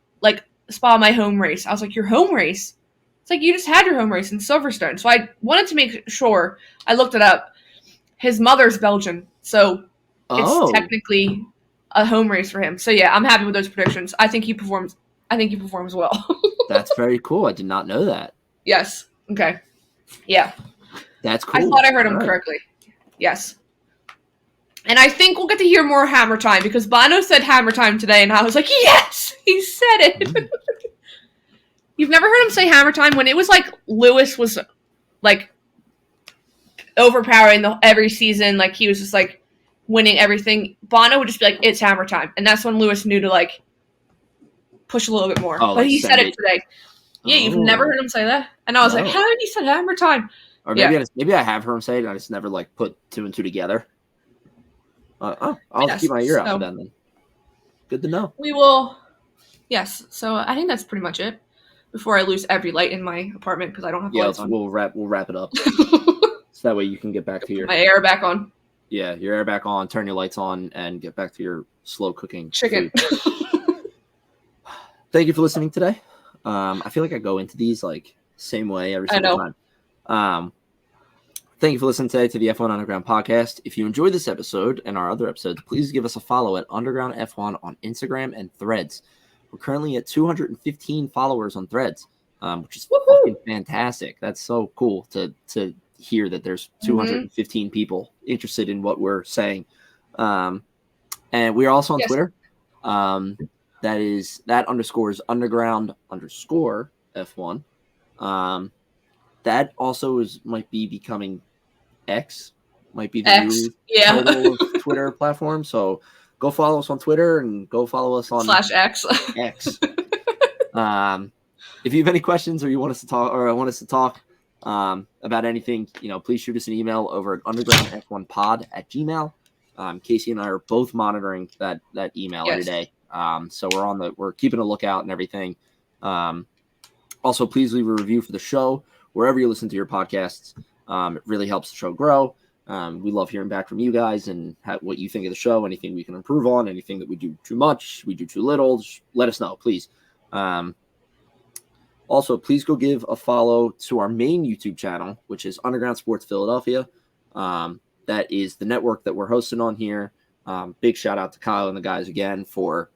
Speaker 4: my home race. I was like, your home race? It's like, you just had your home race in Silverstone. So I wanted to make sure. I looked it up. His mother's Belgian, so it's technically a home race for him. So yeah, I'm happy with those predictions. I think he performs well.
Speaker 3: That's very cool. I did not know that.
Speaker 4: Yes. Okay. Yeah.
Speaker 3: That's cool.
Speaker 4: I thought I heard him correctly. Yes. And I think we'll get to hear more Hammer Time because Bono said Hammer Time today, and I was like, yes, he said it. You've never heard him say Hammer Time when it was like Lewis was like overpowering every season, like he was just like winning everything. Bono would just be like, it's Hammer Time, and that's when Lewis knew to like push a little bit more. But he said it today. Yeah, you've never heard him say that, and I was like, how did he say Hammer Time?
Speaker 3: Or maybe I have heard him say it, and I just never like put two and two together. I'll keep my ear out for that then. Good to know.
Speaker 4: We will. Yes. So I think that's pretty much it. Before I lose every light in my apartment because I don't have lights on.
Speaker 3: We'll wrap it up. So that way you can get back to your...
Speaker 4: My air back on.
Speaker 3: Yeah, your air back on, turn your lights on, and get back to your slow cooking
Speaker 4: chicken.
Speaker 3: Thank you for listening today. I feel like I go into these like same way every single time. Thank you for listening today to the F1 Underground podcast. If you enjoyed this episode and our other episodes, please give us a follow at Underground F1 on Instagram and Threads. We're currently at 215 followers on Threads, which is fucking fantastic. That's so cool to hear that there's 215 people interested in what we're saying. And we are also on Twitter. That _underground_. F1. That also might be becoming X, might be the
Speaker 4: X,
Speaker 3: new
Speaker 4: yeah.
Speaker 3: title of Twitter platform. So go follow us on Twitter and go follow us on
Speaker 4: /X.
Speaker 3: X. If you have any questions or you want us to talk about anything, please shoot us an email over at undergroundf1pod@gmail.com. Casey and I are both monitoring that email every day. So we're keeping a lookout and everything. Also, please leave a review for the show wherever you listen to your podcasts. It really helps the show grow. We love hearing back from you guys and what you think of the show, anything we can improve on, anything that we do too much, we do too little. Just let us know, please. Also, please go give a follow to our main YouTube channel, which is Underground Sports Philadelphia. That is the network that we're hosting on here. Big shout out to Kyle and the guys again for,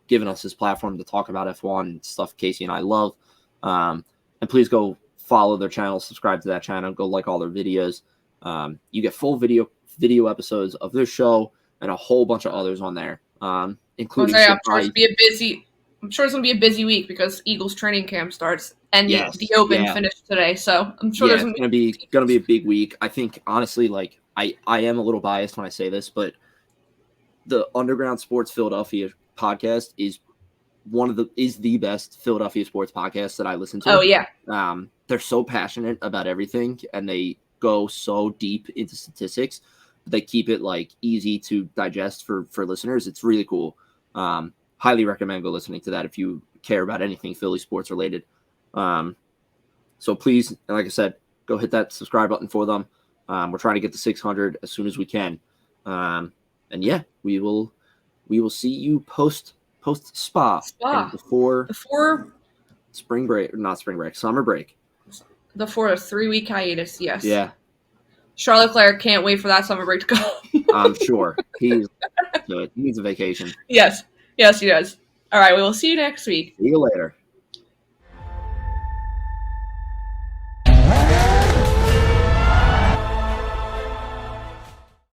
Speaker 3: giving us this platform to talk about F1 and stuff Casey and I love. And please go follow their channel, subscribe to that channel, go like all their videos. You get full video episodes of this show and a whole bunch of others on there, including.
Speaker 4: I'm sure it's going to be a busy week because Eagles training camp starts and the Open finished today. So I'm sure there's going to be
Speaker 3: a big week. I think honestly, like I am a little biased when I say this, but the Underground Sports Philadelphia podcast is the best Philadelphia sports podcast that I listen to.
Speaker 4: Oh yeah.
Speaker 3: They're so passionate about everything and they go so deep into statistics. They keep it like easy to digest for listeners. It's really cool. Highly recommend go listening to that if you care about anything Philly sports related. So please, like I said, go hit that subscribe button for them. We're trying to get to 600 as soon as we can. And yeah, we will see you post Spa. Before spring break, not spring break, summer break.
Speaker 4: Before a 3-week hiatus, yes.
Speaker 3: Yeah.
Speaker 4: Charlotte Claire can't wait for that summer break to go.
Speaker 3: I'm sure. He needs a vacation.
Speaker 4: Yes, he does. All right, we will see you next week.
Speaker 3: See you later.